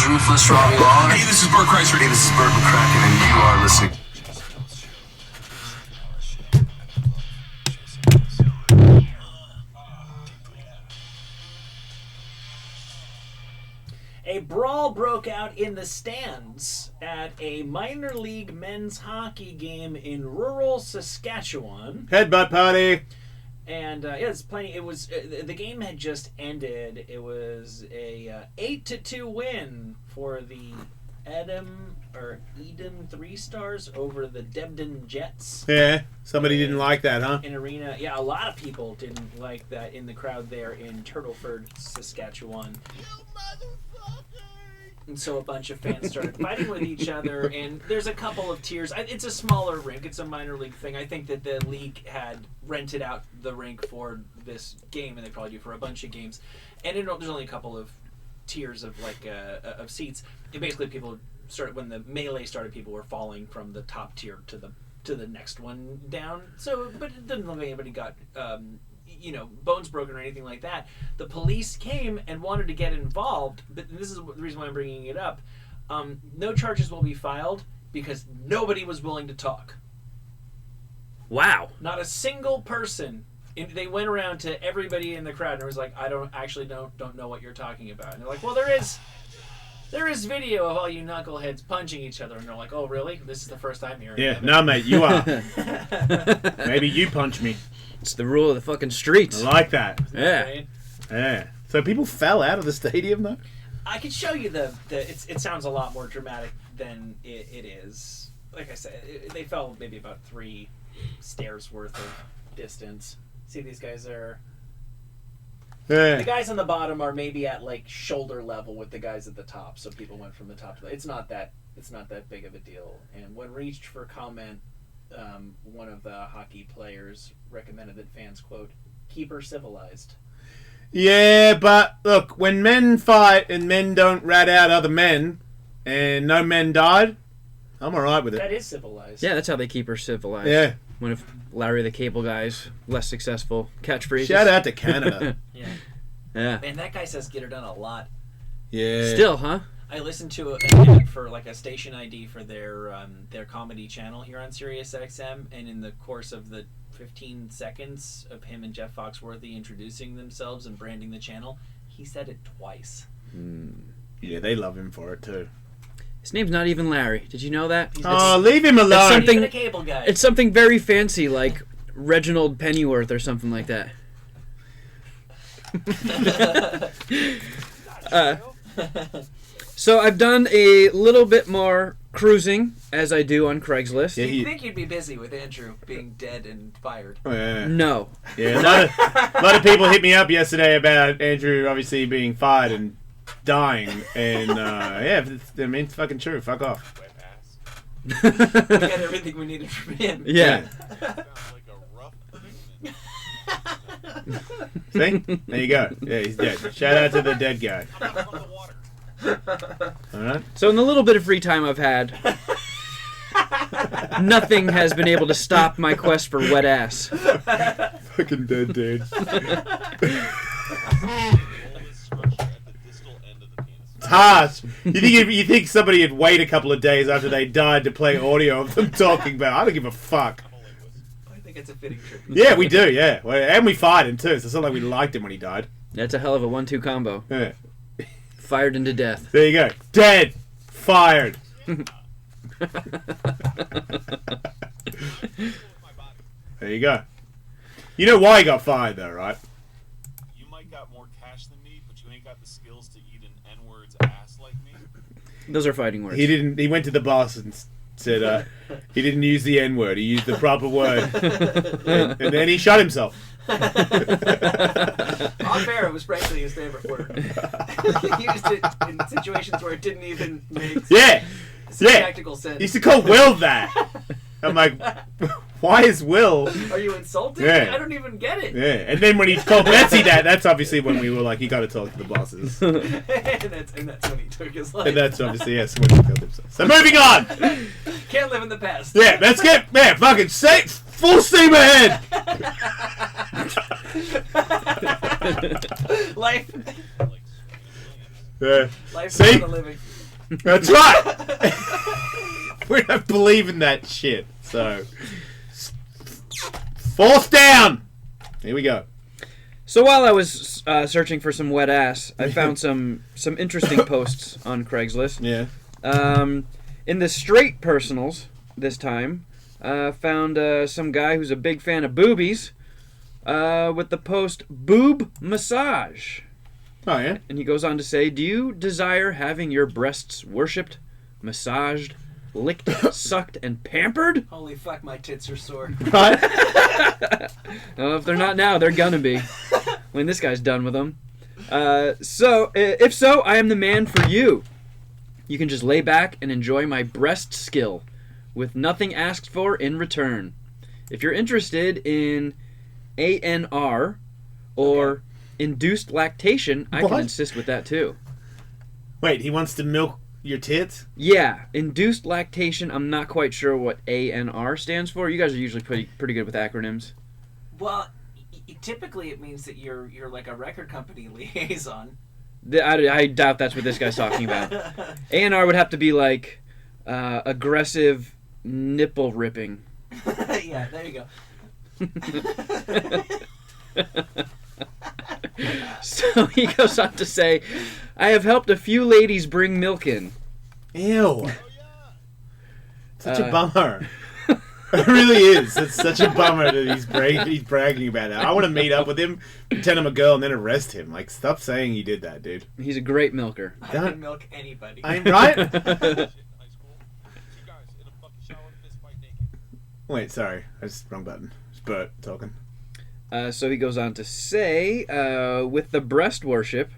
is Ruthless Robbie Lawler. Hey, this is Burt Kreischer. Hey, this is Burt McCracken, and you are listening. A brawl broke out in the stands at a minor league men's hockey game in rural Saskatchewan. Headbutt party. And it's plenty. It was the game had just ended. It was a 8-2 win for the Eden 3 Stars over the Debden Jets. Yeah, somebody didn't like that, huh? In arena, yeah, a lot of people didn't like that in the crowd there in Turtleford, Saskatchewan. And so a bunch of fans started fighting with each other, and there's a couple of tiers. It's a smaller rink. It's a minor league thing. I think that the league had rented out the rink for this game, and they probably do for a bunch of games. And there's only a couple of tiers of of seats. And basically, people started when the melee started. People were falling from the top tier to the next one down. So, but it didn't look like anybody got bones broken or anything like that. The police came and wanted to get involved, but this is the reason why I'm bringing it up. No charges will be filed because nobody was willing to talk. Wow. Not a single person. They went around to everybody in the crowd and was like, I don't know what you're talking about. And they're like, well, there is video of all you knuckleheads punching each other. And they're like, oh, really? This is the first time hearing Yeah, of it. no, mate, you are. Maybe you punch me. It's the rule of the fucking streets. I like that. Yeah. Right? Yeah. So people fell out of the stadium, though? I could show you it sounds a lot more dramatic than it is. Like I said, they fell maybe about 3 stairs worth of distance. See, these guys are... Yeah. The guys on the bottom are maybe at like shoulder level with the guys at the top, so people went from the top to the... It's not that big of a deal. And when reached for comment, one of the hockey players recommended that fans, quote, keep her civilized. Yeah, but look, when men fight and men don't rat out other men and no men died, I'm alright with it. That is civilized. Yeah, that's how they keep her civilized. Yeah. When if Larry the Cable Guy's less successful catchphrases. Shout out to Canada. Yeah. Yeah. Man, that guy says get her done a lot. Yeah. Still, huh? I listened to an ad for like a station ID for their comedy channel here on Sirius XM, and in the course of the 15 seconds of him and Jeff Foxworthy introducing themselves and branding the channel, he said it twice. Yeah, they love him for it too. His name's not even Larry. Did you know that? Oh, leave him alone. It's something- Even a cable guy. It's something very fancy, like Reginald Pennyworth or something like that. So I've done a little bit more cruising, as I do on Craigslist. Yeah, You'd think you'd be busy with Andrew being dead and fired. Oh, yeah. No. Yeah, a lot of people hit me up yesterday about Andrew obviously being fired and dying, and yeah, it's fucking true. Fuck off. We got everything we needed from him. Yeah. See? There you go. Yeah, he's dead. Shout out to the dead guy. Alright. So in the little bit of free time I've had, nothing has been able to stop my quest for wet ass. Fucking dead dude. It's harsh. You think somebody would wait a couple of days after they died to play audio of them talking about? I don't give a fuck. I think it's a fitting tribute. Yeah, we do. Yeah, and we fired him too. So it's not like we liked him when he died. That's a hell of a 1-2 combo. Yeah. Fired into death. There you go. Dead. Fired. There you go. You know why he got fired though, right? You might got more cash than me, but you ain't got the skills to eat an N-word's ass like me. Those are fighting words. He didn't. He went to the boss and said he didn't use the N-word. He used the proper word, and then he shot himself. On fair, it was frankly his favorite word. He used it in situations where it didn't even make tactical sense. He used to call Will that. I'm like, why is Will? Are you insulted? Yeah. I don't even get it. Yeah, and then when he called Betsy that, that's obviously when we were like, you got to talk to the bosses. and that's when he took his life. And that's obviously when he killed himself. So moving on. Can't live in the past. Yeah, let's get fucking safe. Full steam ahead. Life. Yeah. Life See? is not a living. That's right. We don't believe in that shit. So, fourth down. Here we go. So while I was searching for some wet ass, I found some interesting posts on Craigslist. Yeah. In the straight personals this time, found some guy who's a big fan of boobies with the post "boob massage," Oh yeah. and he goes on to say, "Do you desire having your breasts worshipped, massaged, licked, sucked, and pampered?" Holy fuck, my tits are sore. Right. Well, if they're not now, they're gonna be when this guy's done with them. So, if so, I am the man for you. You can just lay back and enjoy my breast skill with nothing asked for in return. If you're interested in ANR or induced lactation, I What? can assist with that too. Wait, he wants to milk your tits? Yeah, induced lactation. I'm not quite sure what ANR stands for. You guys are usually pretty good with acronyms. Well, typically it means that you're like a record company liaison. I doubt that's what this guy's talking about. ANR would have to be like aggressive nipple ripping. Yeah, there you go. So he goes on to say, I have helped a few ladies bring milk in. Ew. Such a Uh, bummer. It really is. It's such a bummer that he's bragging about it. I want to meet up with him, pretend I'm a girl, and then arrest him. Like, stop saying you did that, dude. He's a great milker. I can milk anybody. I'm right. Shit in high school. 2 guys in a fucking shower, fist fight naked. Wait, sorry. I just wrong button. It's Bert talking. So he goes on to say, with the breast worship,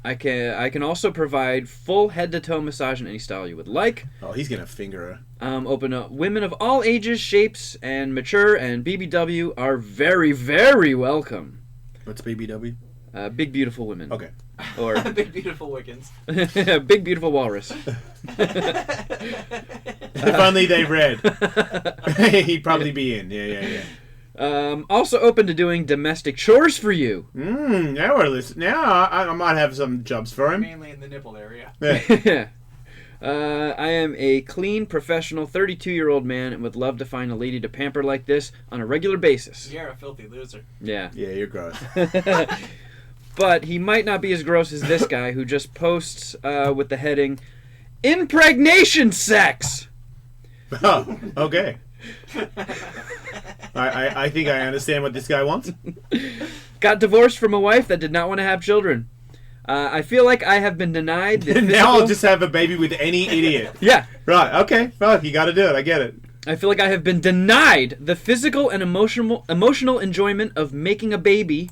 I can also provide full head-to-toe massage in any style you would like. Oh, he's gonna finger her. Open up. Women of all ages, shapes, and mature and BBW are very, very welcome. What's BBW? Big beautiful women. Okay. Or Big beautiful Wiccans. big beautiful walrus. If only they read. He'd probably be in. Yeah. Also open to doing domestic chores for you. Now we're listening. Now I might have some jobs for him. Mainly in the nipple area. Yeah. I am a clean, professional, 32-year-old man and would love to find a lady to pamper like this on a regular basis. You're a filthy loser. Yeah. Yeah, you're gross. But he might not be as gross as this guy who just posts with the heading, Impregnation Sex! Oh, okay. I think I understand what this guy wants. Got divorced from a wife that did not want to have children. I feel like I have been denied the physical... Now I'll just have a baby with any idiot. Yeah. Right, okay. Well, you gotta do it. I get it. I feel like I have been denied the physical and emotional enjoyment of making a baby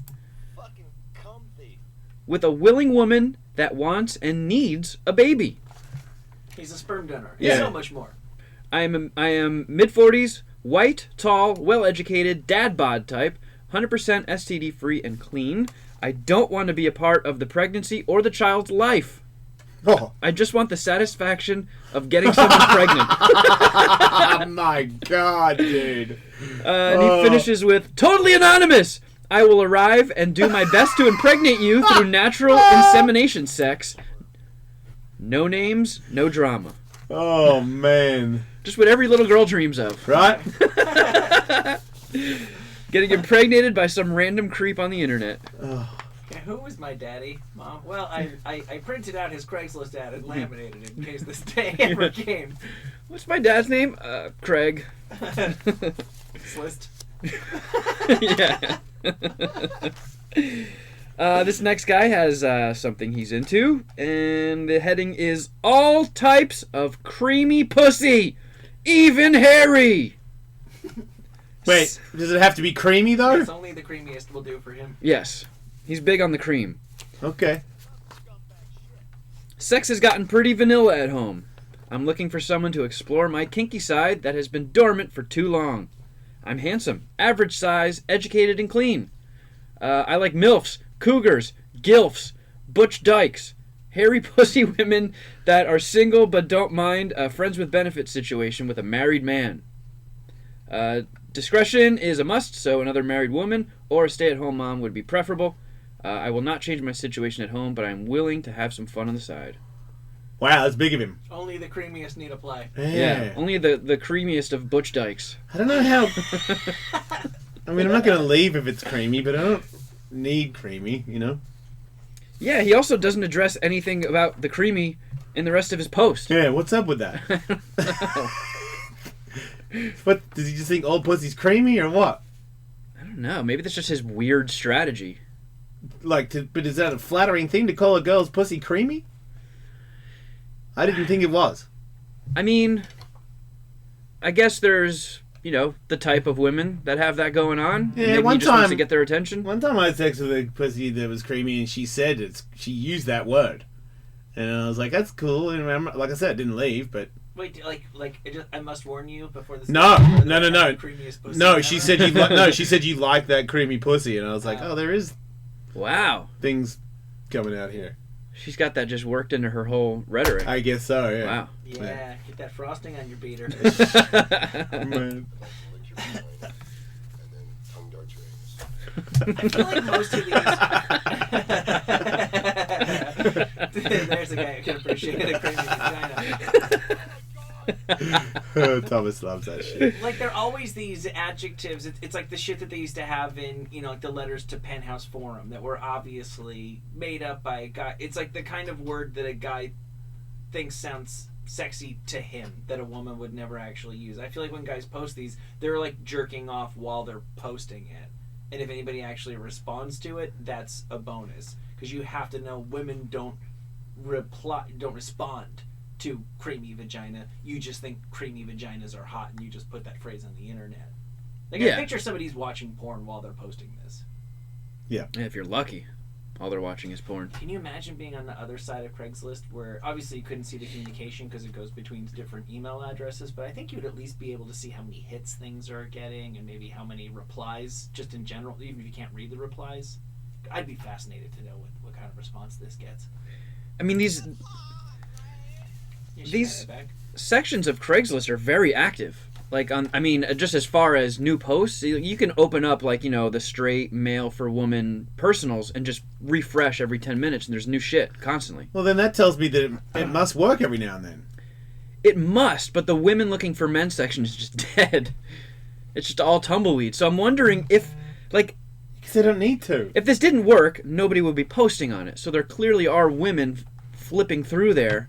Fucking comfy. with a willing woman that wants and needs a baby. He's a sperm donor. He's Yeah. so much more. I am mid-40s, white, tall, well-educated, dad bod type, 100% STD free and clean. I don't want to be a part of the pregnancy or the child's life. Oh. I just want the satisfaction of getting someone pregnant. Oh my god, dude. And he finishes with, totally anonymous! I will arrive and do my best to impregnate you through natural insemination sex. No names, no drama. Oh, man. Just what every little girl dreams of. Right? Getting impregnated by some random creep on the internet. Oh. Yeah, who was my daddy, Mom? Well, I printed out his Craigslist ad and laminated it in case this day ever came. What's my dad's name? Craig. Slist. Yeah. This next guy has something he's into, and the heading is all types of creamy pussy, even hairy. Wait, does it have to be creamy, though? It's only the creamiest will do for him. Yes, he's big on the cream. Okay. Sex has gotten pretty vanilla at home. I'm looking for someone to explore my kinky side that has been dormant for too long. I'm handsome, average size, educated, and clean. I like MILFs, cougars, gilfs, butch dykes, hairy pussy women that are single but don't mind a friends with benefits situation with a married man. Discretion is a must, so another married woman or a stay-at-home mom would be preferable. I will not change my situation at home, but I'm willing to have some fun on the side. Wow, that's big of him. Only the creamiest need apply. Yeah, only the creamiest of butch dykes. I don't know how... I mean, I'm not going to leave if it's creamy, but I don't need creamy, you know? Yeah, he also doesn't address anything about the creamy in the rest of his post. Yeah, what's up with that? What, does he just think old pussy's creamy or what? I don't know. Maybe that's just his weird strategy. But is that a flattering thing to call a girl's pussy creamy? I didn't think it was. I mean, I guess there's, the type of women that have that going on. Yeah, Maybe one he just wants to time- get their attention. One time I had sex with a pussy that was creamy, and she said she used that word, and I was like, "That's cool." And like I said, I didn't leave, but Wait, I must warn you before this. No. Creamiest pussy no, ever. she said she said you like that creamy pussy, and I was like, "Oh, there is Wow. things coming out here." She's got that just worked into her whole rhetoric. I guess so. Yeah. Wow. Yeah, get that frosting on your beater. Man. I feel like most of these. There's a guy who can appreciate a creamy vagina. Thomas loves that shit. Like, they're always these adjectives. It's like the shit that they used to have in, like the letters to Penthouse Forum that were obviously made up by a guy. It's like the kind of word that a guy thinks sounds sexy to him that a woman would never actually use. I feel like when guys post these, they're like jerking off while they're posting it. And if anybody actually responds to it, that's a bonus. Because you have to know women don't respond to creamy vagina. You just think creamy vaginas are hot, and you just put that phrase on the internet. Like, Yeah. I picture somebody's watching porn while they're posting this. Yeah, if you're lucky, all they're watching is porn. Can you imagine being on the other side of Craigslist where obviously you couldn't see the communication because it goes between different email addresses, but I think you'd at least be able to see how many hits things are getting and maybe how many replies just in general, even if you can't read the replies. I'd be fascinated to know what kind of response this gets. I mean, these You should These- have it back. sections of Craigslist are very active. Like, just as far as new posts, you can open up, like, the straight male for woman personals and just refresh every 10 minutes, and there's new shit constantly. Well, then that tells me that it must work every now and then. It must, but the women looking for men section is just dead. It's just all tumbleweed. So I'm wondering if, like, Because they don't need to. if this didn't work, nobody would be posting on it. So there clearly are women flipping through there.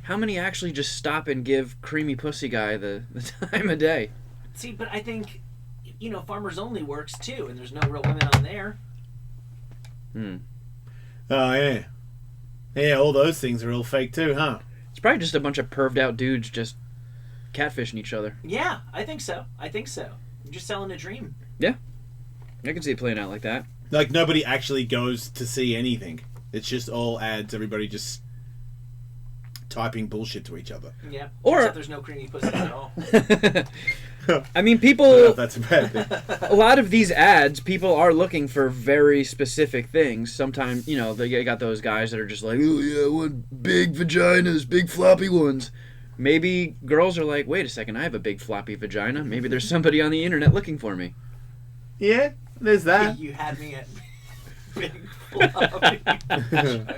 How many actually just stop and give creamy pussy guy the time of day? See, but I think, Farmers Only works too, and there's no real women on there. Hmm. Oh, yeah. Yeah, all those things are all fake too, huh? It's probably just a bunch of perved out dudes just catfishing each other. Yeah, I think so. I'm just selling a dream. I can see it playing out like that. Like, nobody actually goes to see anything. It's just all ads, everybody just typing bullshit to each other. Yeah. Or- Except there's no creamy pussy at all. I mean, I don't know people, if that's a bad thing. a lot of these ads, people are looking for very specific things. Sometimes, they got those guys that are just like, oh yeah, I want big vaginas, big floppy ones. Maybe girls are like, wait a second, I have a big floppy vagina. Maybe there's somebody on the internet looking for me. Yeah, there's that. You had me at big floppy vagina.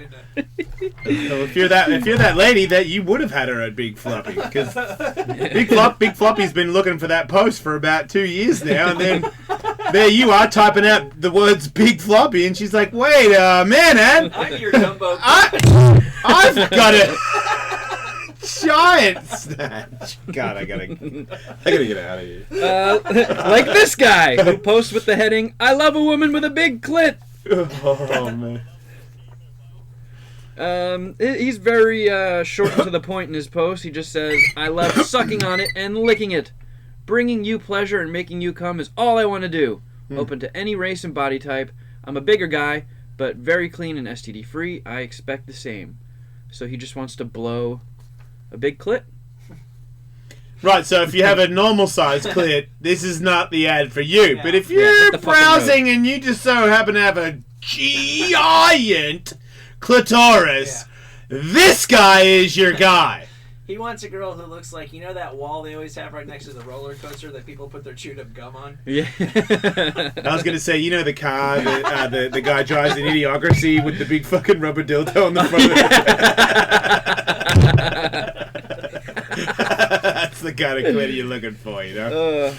So if you're that lady, that you would have had her at Big Floppy, because Big Floppy's been looking for that post for about 2 years now, and then there you are typing out the words Big Floppy, and she's like, "Wait a minute, I'm your Dumbo. I've got a giant snatch." God, I gotta get out of here. Like this guy who posts with the heading, I love a woman with a big clit. Oh man. He's very short and to the point in his post. He just says, I love sucking on it and licking it. Bringing you pleasure and making you come is all I want to do. Open to any race and body type. I'm a bigger guy, but very clean and STD free. I expect the same. So he just wants to blow a big clit. Right, so if you have a normal size clit, this is not the ad for you. Yeah. But if Yeah, you're hit the fucking browsing and you just so happen to have a giant clitoris, this guy is your guy. He wants a girl who looks like, you know that wall they always have right next to the roller coaster that people put their chewed up gum on? Yeah. I was going to say, you know the car the guy drives in Idiocracy with the big fucking rubber dildo on the front of it? That's the kind of glitter you're looking for, you know?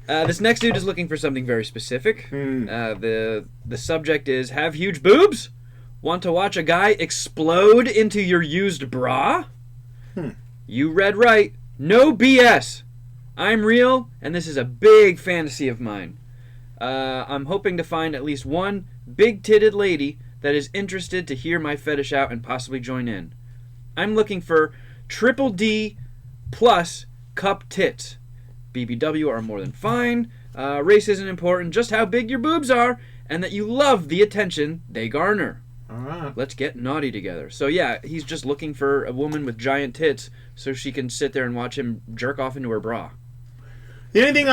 This next dude is looking for something very specific. The subject is, have huge boobs? Want to watch a guy explode into your used bra? You read right. No BS. I'm real, and this is a big fantasy of mine. I'm hoping to find at least one big-titted lady that is interested to hear my fetish out and possibly join in. I'm looking for triple D plus cup tits. BBW are more than fine. Race isn't important, just how big your boobs are, and that you love the attention they garner. All right. Let's get naughty together. So yeah, he's just looking for a woman with giant tits so she can sit there and watch him jerk off into her bra. The only thing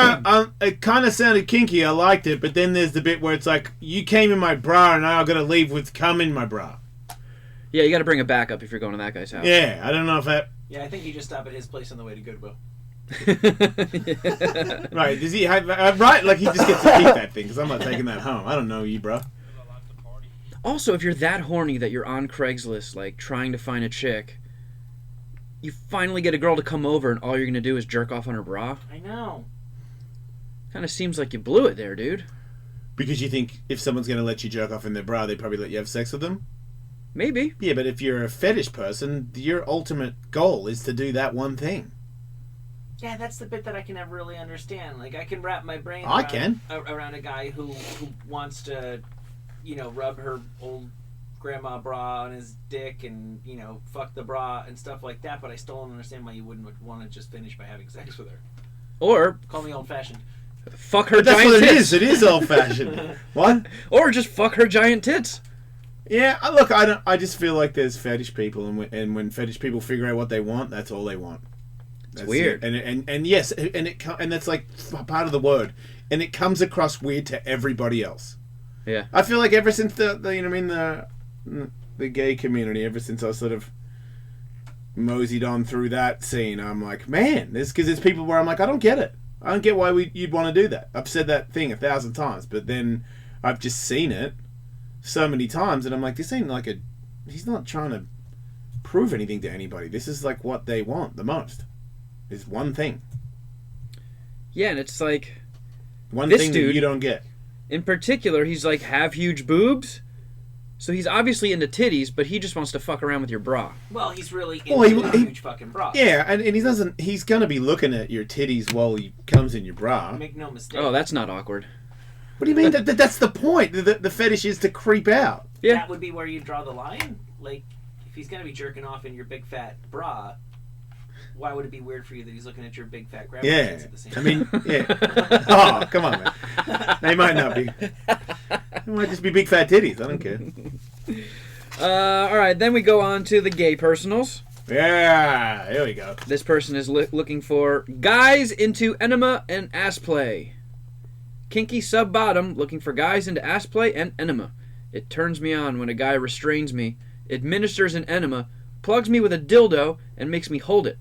it kind of sounded kinky. I liked it, but then there's the bit where it's like, you came in my bra and now I got to leave with cum in my bra. Yeah, you got to bring a backup if you're going to that guy's house. Yeah, I don't know if that. Yeah, I think you just stop at his place on the way to Goodwill. Right? Does he have right? Like he just gets to keep that thing because I'm not taking that home. I don't know you, bro. Also, if you're that horny that you're on Craigslist, like trying to find a chick, you finally get a girl to come over and all you're gonna do is jerk off on her bra. I know. Kind of seems like you blew it there, dude. Because you think if someone's going to let you jerk off in their bra, they'd probably let you have sex with them? Maybe. Yeah, but if you're a fetish person, your ultimate goal is to do that one thing. Yeah, that's the bit that I can never really understand. Like, I can wrap my brain around a guy who wants to, you know, rub her old grandma bra on his dick and, you know, fuck the bra and stuff like that, but I still don't understand why you wouldn't want to just finish by having sex with her. Or call me old-fashioned. Fuck her That's giant what it tits. is. It is old-fashioned. What? Or just fuck her giant tits. Yeah, look, I just feel like there's fetish people, and when fetish people figure out what they want, that's all they want. That's weird. It. And yes, and that's like part of the word, and it comes across weird to everybody else. Yeah. I feel like ever since the you know what I mean the gay community, ever since I sort of moseyed on through that scene, I'm like, man, because there's people where I'm like, I don't get it. I don't get why you'd want to do that. I've said that thing 1,000 times, but then I've just seen it so many times, and I'm like, this ain't like he's not trying to prove anything to anybody. This is like what they want the most. Is one thing. Yeah, and it's like One this thing dude, that you don't get. in particular, he's like, have huge boobs. So he's obviously into titties, but he just wants to fuck around with your bra. Well, he's really into a huge fucking bra. Yeah, and he's gonna be looking at your titties while he comes in your bra. Make no mistake. Oh, that's not awkward. What do you mean? That's the point. The fetish is to creep out. Yeah. That would be where you draw the line. Like, if he's going to be jerking off in your big fat bra, why would it be weird for you that he's looking at your big fat grandma tits at the same time? I mean, yeah. Oh, come on, man. They might not be. They might just be big fat titties. I don't care. All right, then we go on to the gay personals. Yeah, here we go. This person is looking for guys into enema and ass play. Kinky sub bottom looking for guys into ass play and enema. It turns me on when a guy restrains me, administers an enema, plugs me with a dildo, and makes me hold it.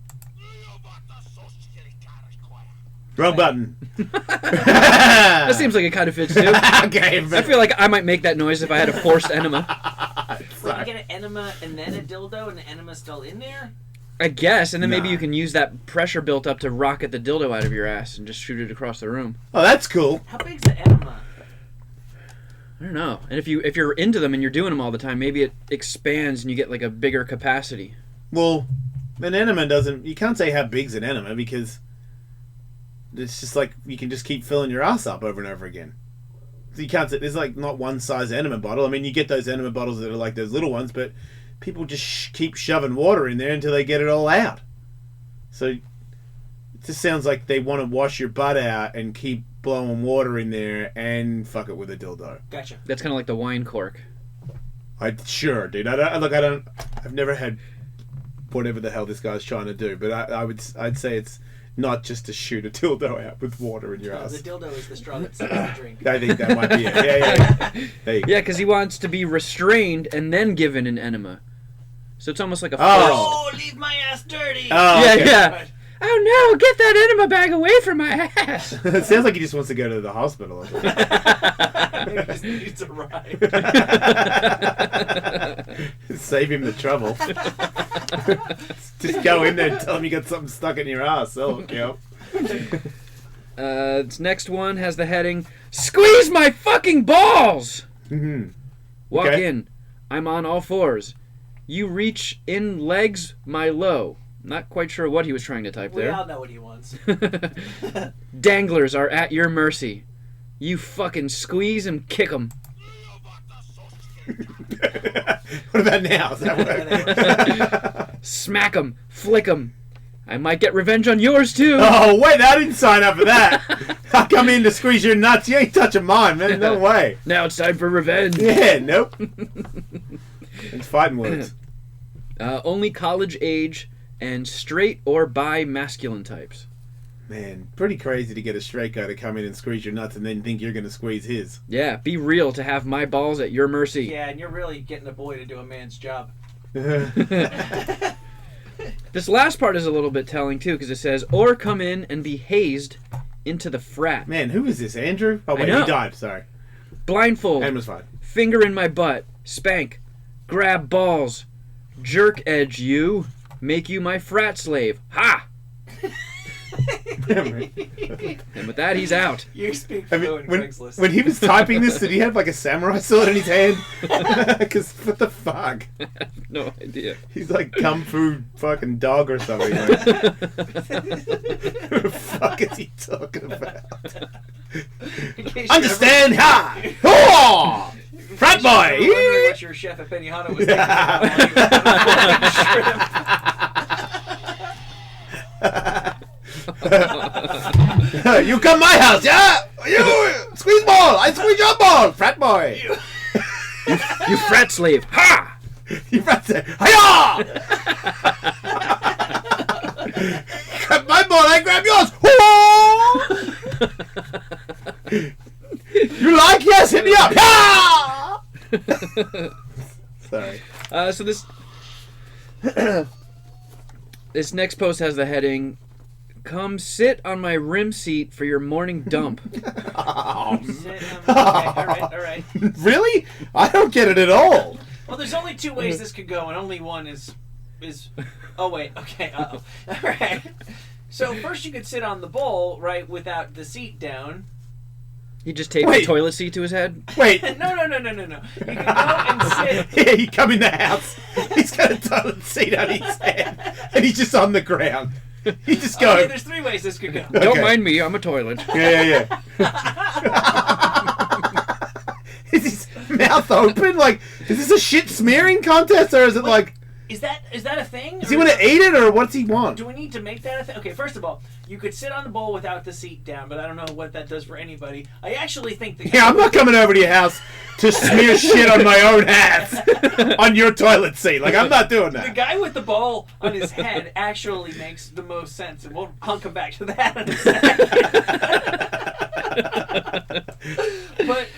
Wrong button. That seems like it kind of fits too. Okay, I feel like I might make that noise if I had a forced enema. So you get an enema and then a dildo, and the enema's still in there? I guess, and then maybe Nah. you can use that pressure built up to rocket the dildo out of your ass and just shoot it across the room. Oh, that's cool. How big's the enema? I don't know. And if you're into them and you're doing them all the time, maybe it expands and you get like a bigger capacity. Well, an enema doesn't. You can't say how big's an enema because it's just like you can just keep filling your ass up over and over again. So you can't say there's like not one size enema bottle. I mean, you get those enema bottles that are like those little ones, but people just keep shoving water in there until they get it all out. So it just sounds like they want to wash your butt out and keep blowing water in there and fuck it with a dildo. Gotcha. That's kind of like the wine cork. Sure, dude. I've never had whatever the hell this guy's trying to do, but I'd say it's not just to shoot a dildo out with water in your The ass. dildo is the straw that sucks the drink. I think that might be it. Yeah. There you go. Yeah, because he wants to be restrained and then given an enema. So it's almost like a Oh, leave my ass dirty. Oh, Yeah, okay. yeah. Oh no, get that enema bag away from my ass. It sounds like he just wants to go to the hospital or something. Maybe he just needs a ride. Save him the trouble. Just go in there and tell him you got something stuck in your ass. That'll hook you up. This next one has the heading, Squeeze my fucking balls! Mhm. Walk Okay. in. I'm on all fours. You reach in legs my low. Not quite sure what he was trying to type We there. all know what he wants. Danglers are at your mercy. You fucking squeeze and kick 'em. What about now? Does that work? Smack 'em. Flick 'em. I might get revenge on yours too. Oh, wait, I didn't sign up for that. I come in to squeeze your nuts. You ain't touching mine, man. No way. Now it's time for revenge. Yeah, nope. It's fighting words. Only college age and straight or bi masculine types. Man, pretty crazy to get a straight guy to come in and squeeze your nuts and then think you're going to squeeze his. Yeah, be real to have my balls at your mercy. Yeah, and you're really getting a boy to do a man's job. This last part is a little bit telling too, because it says, or come in and be hazed into the frat. Man, who is this? Andrew? Oh, wait, know. he died. Sorry. Blindfold. And was fine. Finger in my butt. Spank. Grab balls. Jerk edge you. Make you my frat slave. Ha! And with that, he's out. You speak I mean, fluent when, Craigslist. when he was typing this, did he have like a samurai sword in his hand? Because what the fuck? No idea. He's like kung fu fucking dog or something. Like. What the fuck is he talking about? In case Understand? Ha! Oh! Frat you're ever wondering boy! what your chef at Benihana was thinking about shrimp. You come my house, yeah? You squeeze ball! I squeeze your ball, frat boy! You frat slave. Ha! You frat say, hiya! Grab my ball, I grab yours! You like? Yes, hit me up! Yeah! Sorry. So this this next post has the heading, "Come sit on my rim seat for your morning dump." Oh, Okay, all right. really? I don't get it at all. Well, there's only two ways this could go, and only one is. Oh wait. Okay. All right. So first, you could sit on the bowl, right, without the seat down. He just taped Wait. the toilet seat to his head. Wait. No. You can go and sit. Yeah, you come in the house. He's got a toilet seat on his head, and he's just on the ground. He just goes. Okay, there's three ways this could go. Okay. Don't mind me, I'm a toilet. Yeah. Is his mouth open? Like, is this a shit smearing contest, or is it like? Is that a thing? Does he want to eat it, or what's he want? Do we need to make that a thing? Okay, first of all, you could sit on the bowl without the seat down, but I don't know what that does for anybody. I actually think the Yeah, I'm not coming over to your house to smear shit on my own ass on your toilet seat. Like, I'm not doing The that. guy with the bowl on his head actually makes the most sense, and I'll come back to that in a second. But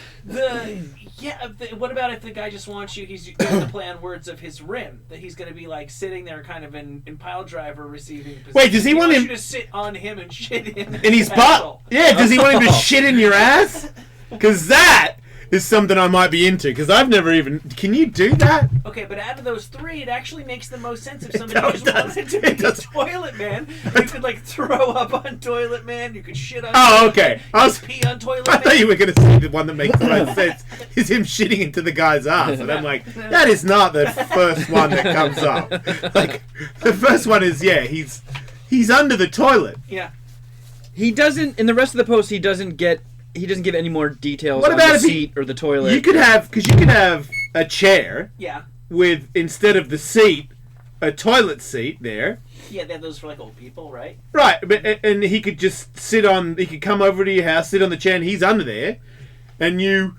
what about if the guy just wants you? He's going to play on words of his rim, that he's going to be like sitting there, kind of in pile driver receiving position. Wait, does he want wants him you to sit on him and shit in in his butt? Yeah, does he want him to shit in your ass? Because that is something I might be into. Because I've never even. Can you do that? Okay, but out of those three, it actually makes the most sense if somebody No, it just does. wanted to It be does. Toilet Man. You could like throw up on Toilet Man. You could shit on. Oh, okay. I was. Pee on Toilet I Man. thought you were going to say the one that makes the most sense is him shitting into the guy's ass. And I'm like, that is not the first one that comes up. Like, the first one is, yeah, he's under the toilet. Yeah. He doesn't, in the rest of the post, he doesn't give any more details What on about the if he- seat or the toilet. You could have a chair Yeah. with, instead of the seat, a toilet seat there. Yeah, they have those for like old people, right? Right, but and he could just he could come over to your house, sit on the chair, and he's under there. And you,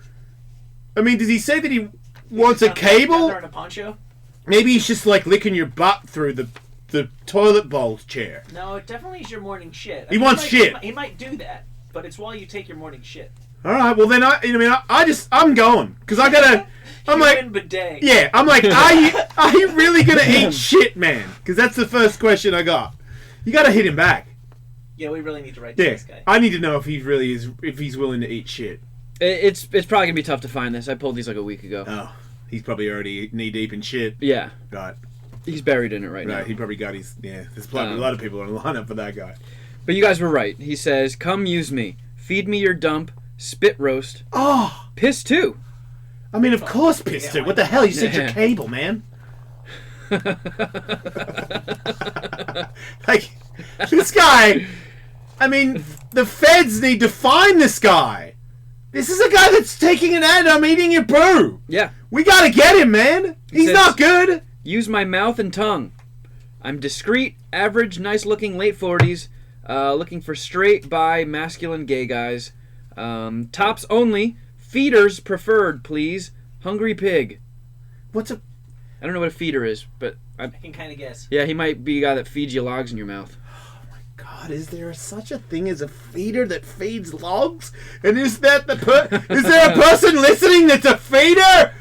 I mean, does he say that he wants a Down cable? there in a poncho? Maybe he's just like licking your butt through the toilet bowl chair. No, it definitely is your morning shit. He wants shit. He might do that, but it's while you take your morning shit. All right, well then I'm going because I gotta I'm like, Human bidet. yeah, I'm like, are you really gonna eat shit, man? Because that's the first question I got. You gotta hit him back. Yeah, we really need to write to Yeah, this guy. I need to know if he really is, if he's willing to eat shit. It's probably gonna be tough to find this. I pulled these like a week ago. Oh, he's probably already knee deep in shit. Yeah, Right, he's buried in it right now. right. He probably got his. Yeah, there's probably a lot of people in lineup for that guy. But you guys were right. He says, "Come use me. Feed me your dump. Spit roast. Oh, Piss too." I mean, of course, pissed it. What the hell? You said your Yeah. cable, man. Like, this guy. I mean, the feds need to find this guy. This is a guy that's taking an ad. I'm eating your poo. Yeah. We gotta get him, man. He's says- not good. Use my mouth and tongue. I'm discreet, average, nice-looking, late 40s. Looking for straight, bi, masculine, gay guys. Tops only. Feeders preferred, please. Hungry pig. What's a? I don't know what a feeder is, but I can kind of guess. yeah, he might be a guy that feeds you logs in your mouth. God, is there such a thing as a feeder that feeds logs? And is that is there a person listening that's a feeder?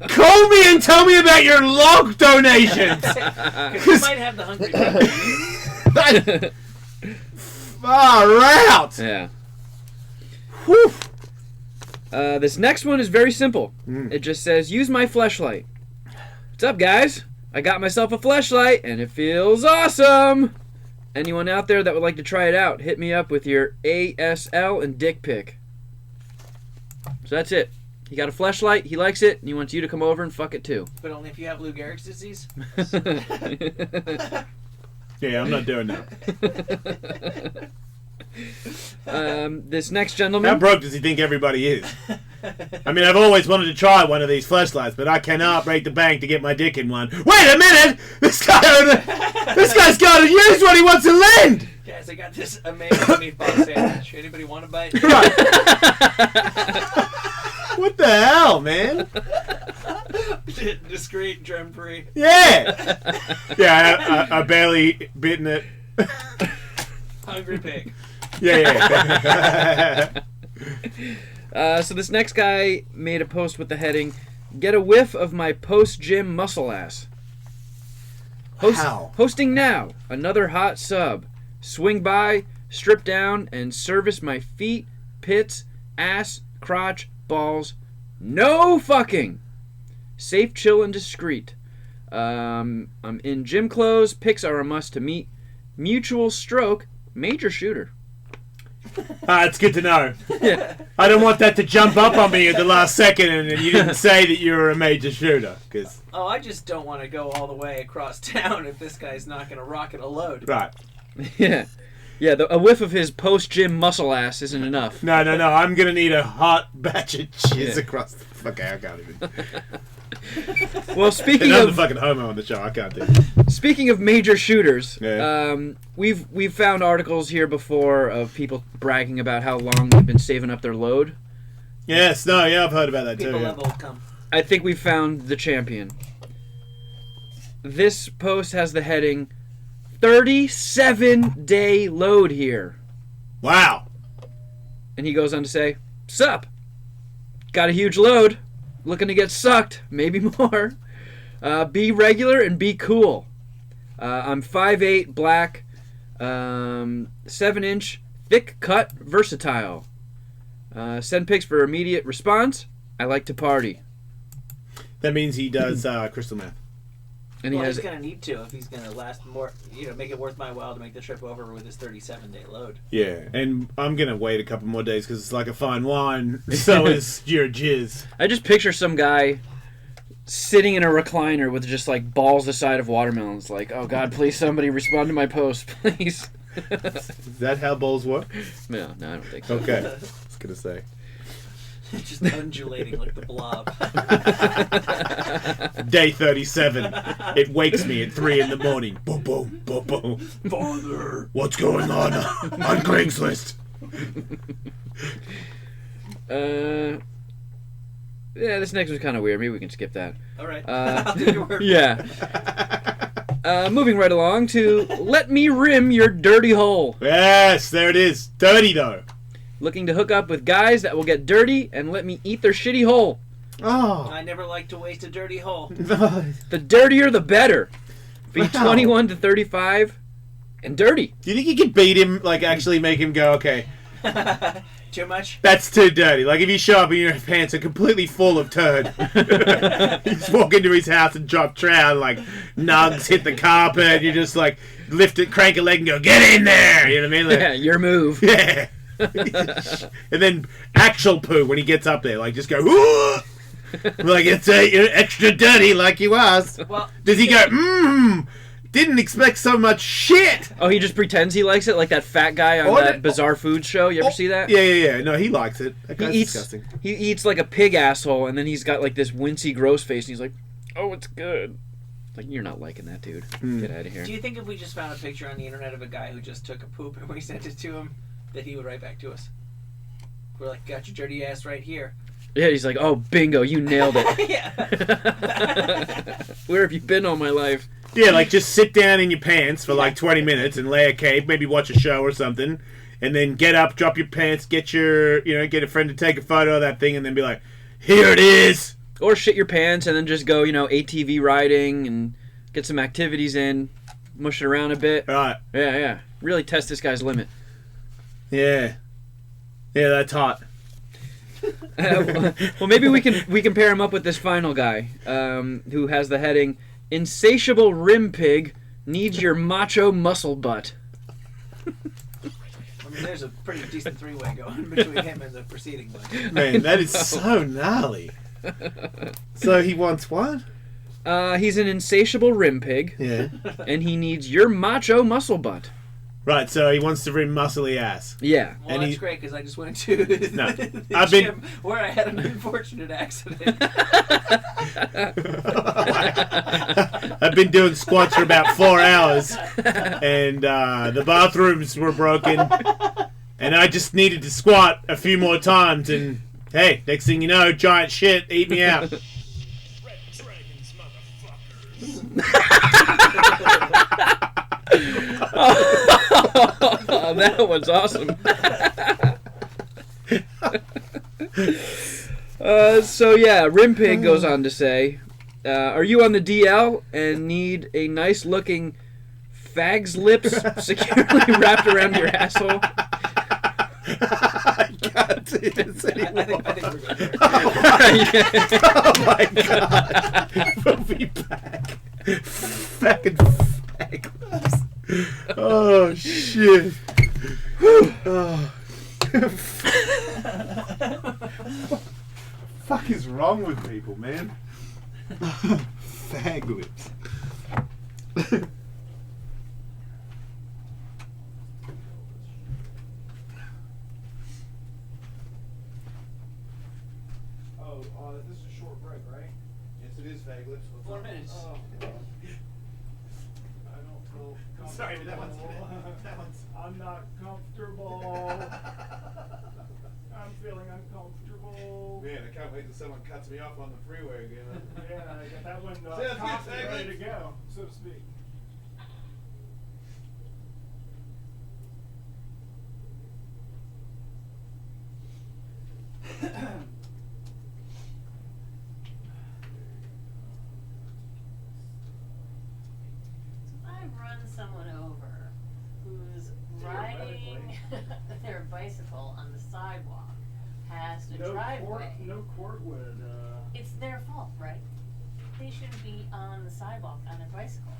Call me and tell me about your log donations. Because you might have the hungry pig. Far out. Yeah. Whew. This next one is very simple. It just says, use my fleshlight. What's up, guys? I got myself a fleshlight, and it feels awesome. Anyone out there that would like to try it out, hit me up with your ASL and dick pic. So that's it. He got a fleshlight, he likes it, and he wants you to come over and fuck it too. But only if you have Lou Gehrig's disease. Yeah, I'm not doing that. This next How gentleman... broke does he think everybody is? I mean, I've always wanted to try one of these fleshlights, but I cannot break the bank to get my dick in one. Wait a minute! This guy's got to use what he wants to lend! Guys, I got this amazing meatball sandwich. Anybody want to bite? Right. What the hell, man? Discreet, germ-free. Yeah! Yeah, I barely bitten it. Hungry pig. Yeah. So this next guy made a post with the heading, "Get a whiff of my post-gym muscle ass." Wow. Hosting now, another hot sub. Swing by, strip down, and service my feet, pits, ass, crotch, balls. No fucking! Safe, chill, and discreet. I'm in gym clothes. Pics are a must to meet. Mutual stroke. Major shooter. It's good to know. Yeah. I don't want that to jump up on me at the last second and you didn't say that you were a major shooter. Cause... Oh, I just don't want to go all the way across town if this guy's not going to rocket a load. Right. Yeah. Yeah, a whiff of his post-gym muscle ass isn't enough. No. I'm going to need a hot batch of jizz Yeah. across the... Okay, I can't even. Well, speaking And I'm the of fucking homo on the show. I can't do it. speaking of major shooters, Yeah. we've found articles here before of people bragging about how long they've been saving up their load. Yes, no, yeah, I've heard about that People too. love old cum. I think we found the champion. This post has the heading 37-day load here. Wow. And he goes on to say, "Sup? Got a huge load. Looking to get sucked. Maybe more. Be regular and be cool. I'm 5'8", black, 7-inch, thick cut, versatile. Send pics for immediate response. I like to party." That means he does crystal meth. And he Well, has he's going to need to if he's going to last more, make it worth my while to make the trip over with his 37-day load. Yeah, and I'm going to wait a couple more days because it's like a fine wine. So is your jizz. I just picture some guy sitting in a recliner with just like balls the size of watermelons. Like, oh God, please somebody respond to my post, please. Is that how bowls work? No, I don't think so. Okay. I was going to say. Just undulating like the blob. Day 37. It wakes me at 3 in the morning. Boom, boom, boom, boom. Father, what's going on Craigslist? Yeah, this next one's kind of weird. Maybe we can skip that. All right. I'll do your work. Yeah. Moving right along to "Let me rim your dirty hole." Yes, there it is. Dirty though. Looking to hook up with guys that will get dirty and let me eat their shitty hole. Oh. I never like to waste a dirty hole. The dirtier, the better. Be Wow. 21 to 35 and dirty. Do you think you could beat him, like actually make him go, okay, Too much? that's too dirty? Like if you show up and your pants are completely full of turd. You just walk into his house and drop trout, like nugs hit the carpet, you just like lift it, crank a leg and go, get in there! You know what I mean? Like, Yeah, your move. yeah. And then actual poo when he gets up there, like just go, ooh! Like it's extra dirty like you was. Well, Does he go, didn't expect so much shit? Oh, he just pretends he likes it, like that fat guy on Oh, that that- Bizarre Food show. You ever see that? Yeah. No, he likes it. That guy's He eats. disgusting. He eats like a pig asshole, and then he's got like this wincy, gross face, and he's like, "Oh, it's good." Like, you're not liking that, dude. Get out of here. do you think if we just found a picture on the internet of a guy who just took a poop and we sent it to him, that he would write back to us? We're like, got your dirty ass right here. Yeah, he's like, "Oh, bingo, you nailed it." Yeah. Where have you been all my life? Yeah, like just sit down in your pants for like 20 minutes and lay a cape, maybe watch a show or something, and then get up, drop your pants, get a friend to take a photo of that thing, and then be like, here it is. Or shit your pants and then just go, ATV riding and get some activities in, mush it around a bit. Right. Yeah. Really test this guy's limit. Yeah. Yeah, that's hot. Well, maybe we can pair him up with this final guy, who has the heading "Insatiable Rim Pig Needs Your Macho Muscle Butt." I mean, there's a pretty decent three-way going between him and the preceding one. Man, that is so gnarly. So he wants what? He's an insatiable rim pig, Yeah. and he needs your macho muscle butt. Right, so he wants to rim muscly ass. Yeah. Well, And that's he- great because I just went to No, the I've been- gym where I had an unfortunate accident. I've been doing squats for about 4 hours, and the bathrooms were broken, and I just needed to squat a few more times, and hey, next thing you know, giant shit, eat me out. Red dragons, motherfuckers. Oh, that was awesome. So yeah, Rim Pig goes on to say, are you on the DL and need a nice looking fag's lips securely wrapped around your asshole? I can't do this anymore. I think we're good there. Oh my god. We'll be back. Fucking fagless. Oh shit. Oh. Fuck is wrong with people, man? Fag lips. This is a short break, right? Yes, it is fag lips. 4 minutes. Oh. I don't feel comfortable. Sorry, but that one's I'm not comfortable. I'm feeling uncomfortable. Man, I can't wait till someone cuts me off on the freeway again. Yeah, I got that one Sounds good, cocked and David. ready to go, so to speak. I run someone over who's riding their bicycle on the sidewalk past a driveway. No court would. It's their fault, right? They shouldn't be on the sidewalk on their bicycle.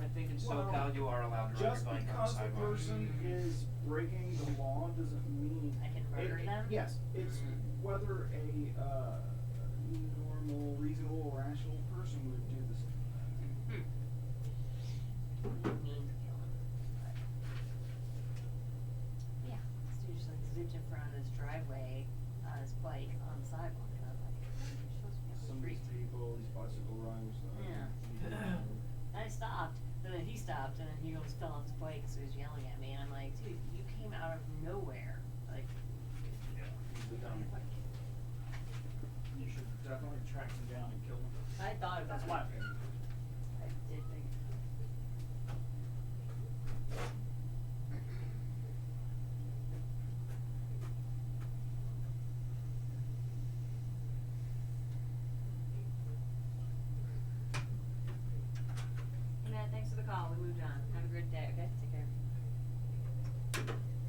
I think in Well, SoCal you are allowed to ride Just your bike on the because the sidewalk. person is breaking the law doesn't mean I can murder them. Yes, it's Mhm. whether a normal, reasonable, rational person would do this. Didn't mean to kill him. But yeah, this dude just like zipped in front of his driveway on his bike on the sidewalk, and I was like, "Oh, you're supposed to be on the Some of street." these people, these bicycle riders. Yeah. I stopped, and then he stopped, and then he almost fell off his bike, so he was yelling at me, and I'm like, dude, you came out of nowhere. Like, You should definitely track them down and kill them. I thought about That's it. my opinion. I did think. the call. We moved on. Have a good day. Okay, take care.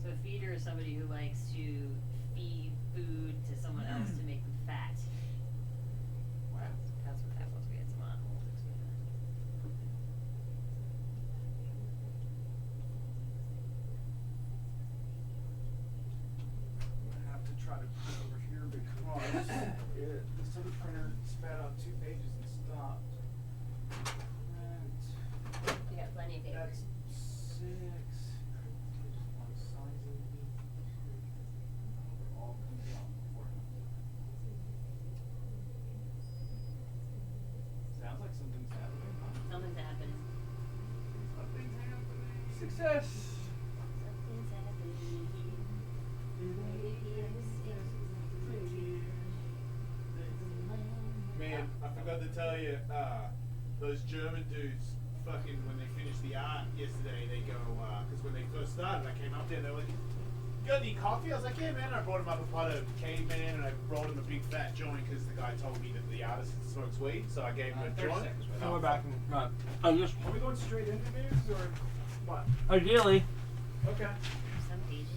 So a feeder is somebody who likes to feed food to someone else to make them fat. Wow. That's what that was. We had some on hold. I have to try to put it over here because this other printer spat out 2 pages and stopped. You got plenty of papers. That's 6. One sizing. All comes out beforehand. Sounds like something's happening. Something's happening. Something's happening. Success. Something's happening. Man, I forgot to tell you, those German dudes, fucking, when they finished the art yesterday, they go, because when they first started, I came up there and they were like, you got any coffee? I was like, yeah, man. I brought him up a pot of caveman and I brought him a big fat joint because the guy told me that the artist smokes weed, so I gave him a 30 joint. seconds, No, we're back. Right. I just Are we going straight into news or what? ideally. Okay. Some pages.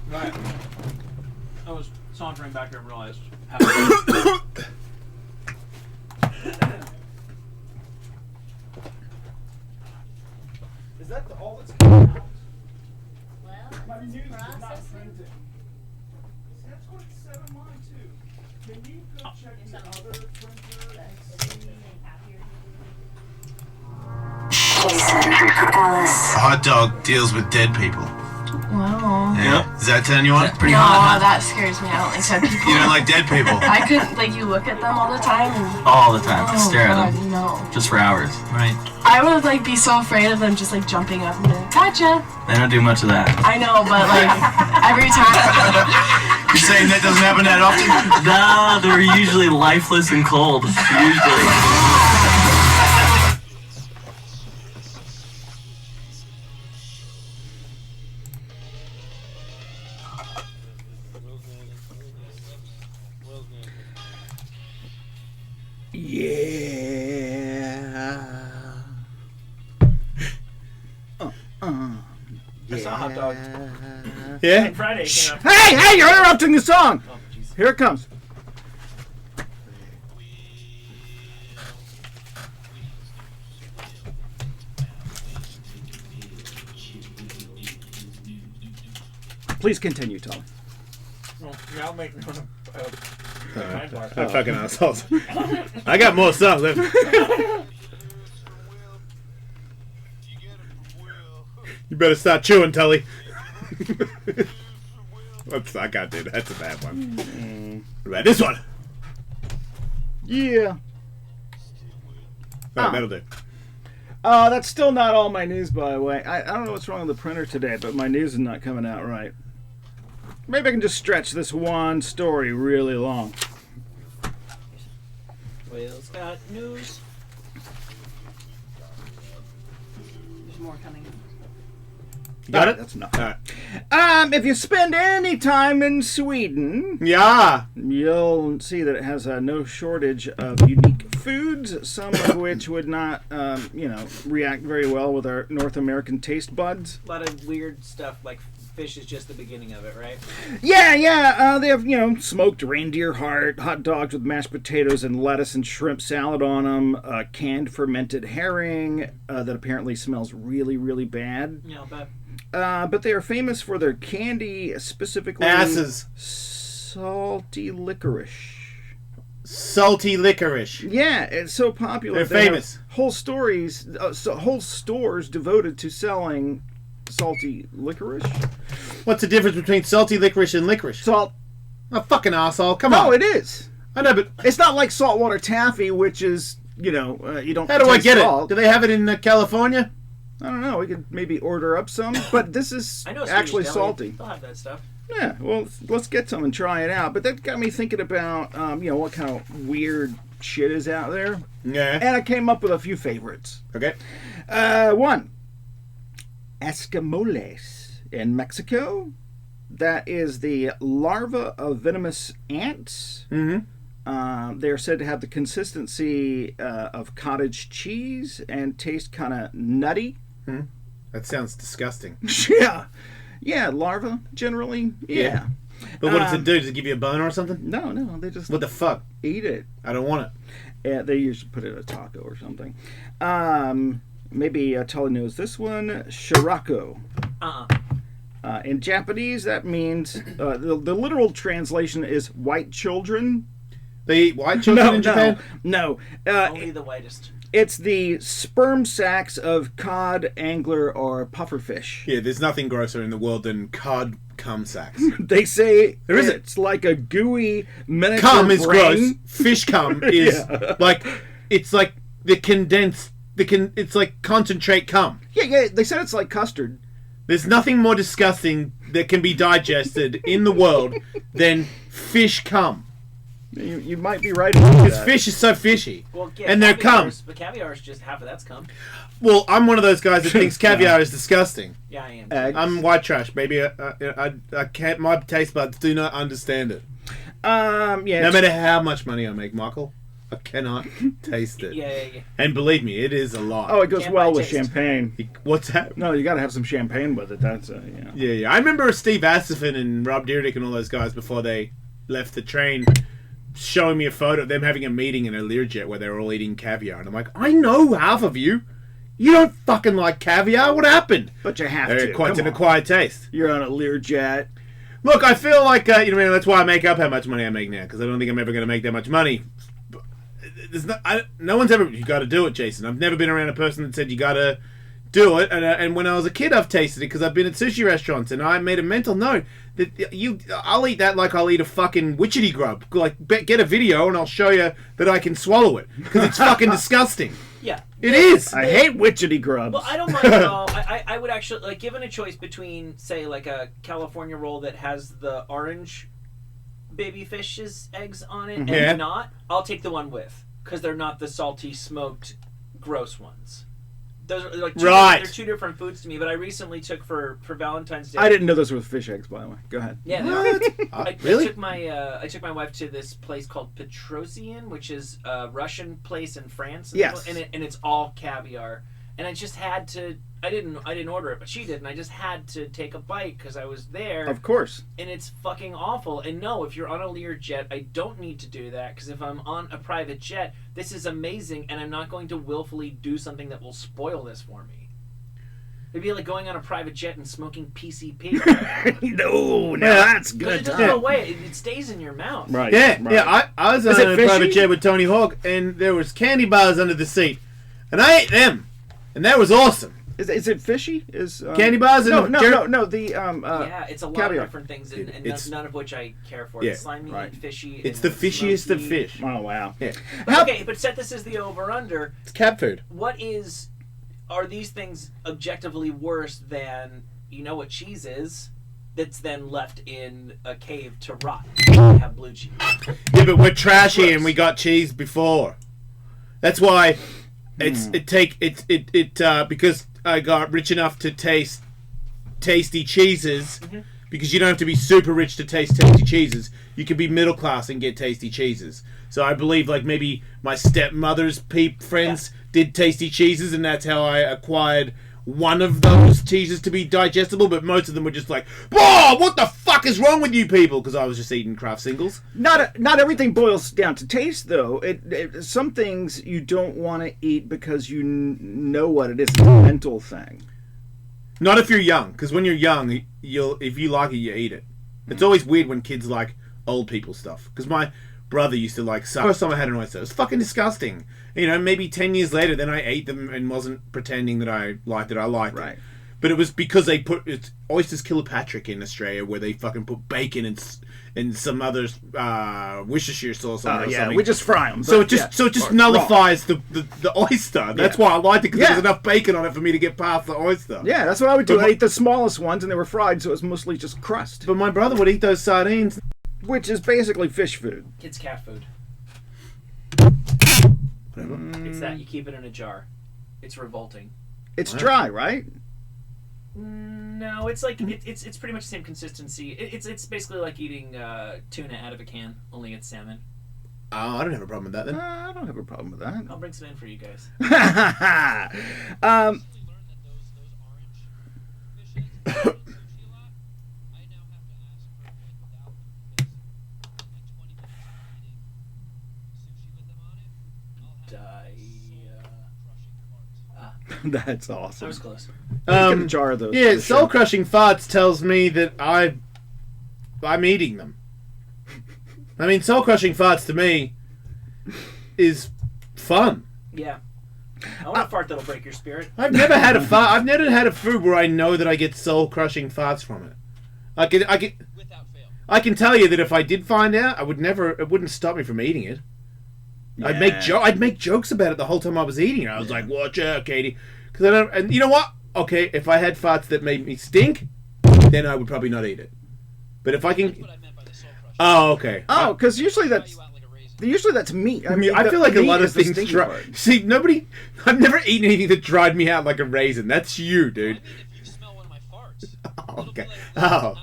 Right. I was sauntering back here and realized how Is that all that's coming out? Well, My this news is is not processing. printing. See, that's what it said on mine too. Can you go check There's the something. other printer and Is it the see? same copier? A hot dog deals with dead people. Wow. Yeah. Does that turn you on? No, that scares me. I don't like dead people. You don't like dead people? I couldn't, like, you look at them all the time and... All the time. Oh, Stare at God, them. no. Just for hours. Right. I would, like, be so afraid of them just, like, jumping up and being like, gotcha. They don't do much of that. I know, but, like, every time... You're saying that doesn't happen that often? No, they're usually lifeless and cold. Usually. Yeah. I saw a hot dog. Yeah? Friday came up. Hey, you're interrupting the song. Oh, jeez. Here it comes. Please continue, Tom. Well, now make me want to. I'm fucking assholes. I got more stuff left. You better start chewing, Tully. Whoops, I can't do that. That's a bad one. What about this one? Yeah. Oh, that'll do. That's still not all my news, by the way. I don't know what's wrong with the printer today, but my news is not coming out right. Maybe I can just stretch this one story really long. Wales got news. There's more coming. You got it? That's enough. All right. If you spend any time in Sweden, Yeah. you'll see that it has no shortage of unique foods, some of which would not, react very well with our North American taste buds. A lot of weird stuff like fish is just the beginning of it, right? Yeah. They have, smoked reindeer heart, hot dogs with mashed potatoes and lettuce and shrimp salad on them, canned fermented herring that apparently smells really, really bad. Yeah, but But they are famous for their candy, specifically Asses. salty licorice. Salty licorice. Yeah, it's so popular. They're they famous. have whole whole stores devoted to selling salty licorice. What's the difference between salty licorice and licorice? Salt. A fucking asshole. Come No, on. it is. I know, but It's not like saltwater taffy, which is you don't. how do I taste get salt. it? Do they have it in California? I don't know. We could maybe order up some, but this is I know actually Swedish Deli, salty. They'll have that stuff. Yeah, well, let's get some and try it out. But that got me thinking about, what kind of weird shit is out there. Yeah. And I came up with a few favorites. Okay. One, Escamoles in Mexico. That is the larva of venomous ants. Mm-hmm. They're said to have the consistency of cottage cheese and taste kind of nutty. That sounds disgusting. Yeah, larva generally. Yeah. But what does it do? Does it give you a boner or something? No, they just What the fuck? eat it. I don't want it. Yeah, they usually put it in a taco or something. Maybe Tully knows this one. Shirako. In Japanese, that means the literal translation is white children. They eat white children in Japan? No. Only the whitest. It's the sperm sacs of cod, angler, or pufferfish. Yeah, there's nothing grosser in the world than cod cum sacks. They say There is it's like a gooey miniature Cum is gross. brain. Fish cum is like it's like the condensed. It's like concentrate cum. Yeah. They said it's like custard. There's nothing more disgusting that can be digested in the world than fish cum. You might be right about Because that. fish is so fishy. Well, yeah, and they're cum. But caviar is just half of that's cum. Well, I'm one of those guys that thinks caviar is disgusting. Yeah, I am. Eggs. I'm white trash, baby. I can't. My taste buds do not understand it. Yeah. No matter how much money I make, Michael, I cannot taste it. Yeah. And believe me, it is a lot. Oh, it goes Can't well buy with taste. champagne. What's that? No, you got to have some champagne with it. That's Yeah. I remember Steve Asifin and Rob Dyrdek and all those guys before they left the train showing me a photo of them having a meeting in a Learjet where they were all eating caviar. And I'm like, I know half of you. You don't fucking like caviar. What happened? But you have They're to. quite Come an on. acquired taste. You're on a Learjet. Look, I feel like, that's why I make up how much money I make now, because I don't think I'm ever going to make that much money. There's no one's ever, you got to do it, Jason. I've never been around a person that said you got to do it. And when I was a kid, I've tasted it because I've been at sushi restaurants, and I made a mental note that I'll eat that like I'll eat a fucking witchetty grub. Like, get a video and I'll show you that I can swallow it, because it's fucking disgusting. Yeah. It is. I hate witchetty grubs. Well, I don't mind it all. I would actually, like, given a choice between, say, like a California roll that has the orange baby fish's eggs on it Yeah. and not, I'll take the one with, because they're not the salty, smoked, gross ones. Those are like Right. They're two different foods to me. But I recently took for Valentine's Day. I didn't know those were fish eggs, by the way. Go ahead. Yeah, Really? I took my wife to this place called Petrosian, which is a Russian place in France. Yes. and it's all caviar. And I just had to. I didn't order it, but she did, and I just had to take a bite because I was there. Of course. And it's fucking awful. And no, if you're on a Learjet, I don't need to do that, because if I'm on a private jet, this is amazing, and I'm not going to willfully do something that will spoil this for me. It'd be like going on a private jet and smoking PCP. No, that's But good. it doesn't go away. It stays in your mouth. Right. Yeah, right. yeah. I was Is on it a fishy? private jet with Tony Hawk, and there was candy bars under the seat, and I ate them, and that was awesome. Is it fishy? Candy bars? No, and no. The yeah, it's a lot caviar. of different things, and It's- none of which I care for. Yeah, It's slimy right. and fishy. It's and the fishiest of smoky. fish. Oh wow. Yeah, Okay, but set this as the over-under. it's cat food. Are these things objectively worse than, you know what cheese is, that's then left in a cave to rot? We have blue cheese. Yeah, but we're trashy and we got cheese before. That's why because I got rich enough to taste tasty cheeses. Because you don't have to be super rich to taste tasty cheeses. You can be middle class and get tasty cheeses. So I believe, like, maybe my stepmother's friends did tasty cheeses, and that's how I acquired one of those cheeses to be digestible. But most of them were just like, "Whoa, what the fuck is wrong with you people?" Because I was just eating Kraft singles. Not everything boils down to taste, though. Some things you don't want to eat because you know what it is. It's a mental thing. Not if you're young, because when you're young, if you like it, you eat it. It's always weird when kids like old people stuff. Because my brother used to like. First time I had an oyster, it was fucking disgusting. You know, maybe 10 years later, then I ate them and wasn't pretending that I liked it. I liked it. But it was because they put oysters Kilpatrick in Australia, where they fucking put bacon and some other Worcestershire sauce on it or something. we just fry them. So it just nullifies the oyster. That's why I liked it, because there was enough bacon on it for me to get past the oyster. Yeah, that's what I would do. I ate the smallest ones, and they were fried, so it was mostly just crust. But my brother would eat those sardines, which is basically fish food. It's cat food. It's that you keep it in a jar. It's revolting. It's dry, right? No, it's like it's pretty much the same consistency. It's basically like eating tuna out of a can, only it's salmon. Oh, I don't have a problem with that then. I don't have a problem with that. I'll bring some in for you guys. That's That awesome. was close. Get a jar of those. Yeah, for the soul show. crushing farts tells me that I'm eating them. I mean, soul crushing farts to me is fun. Yeah. I want a fart that'll break your spirit. I've never had a fart. I've never had a food where I know that I get soul crushing farts from it. I can tell you that if I did find out, it wouldn't stop me from eating it. Yeah. I'd make jokes about it the whole time I was eating it. I was like, "Watch out, Katie," because I don't. And you know what? Okay, if I had farts that made me stink, then I would probably not eat it. But if I can, oh, okay. Oh, because usually that's meat. I mean, I feel like a meat lot of is the things stinky dry. part. See, I've never eaten anything that dried me out like a raisin. That's you, dude. Oh, okay. Oh.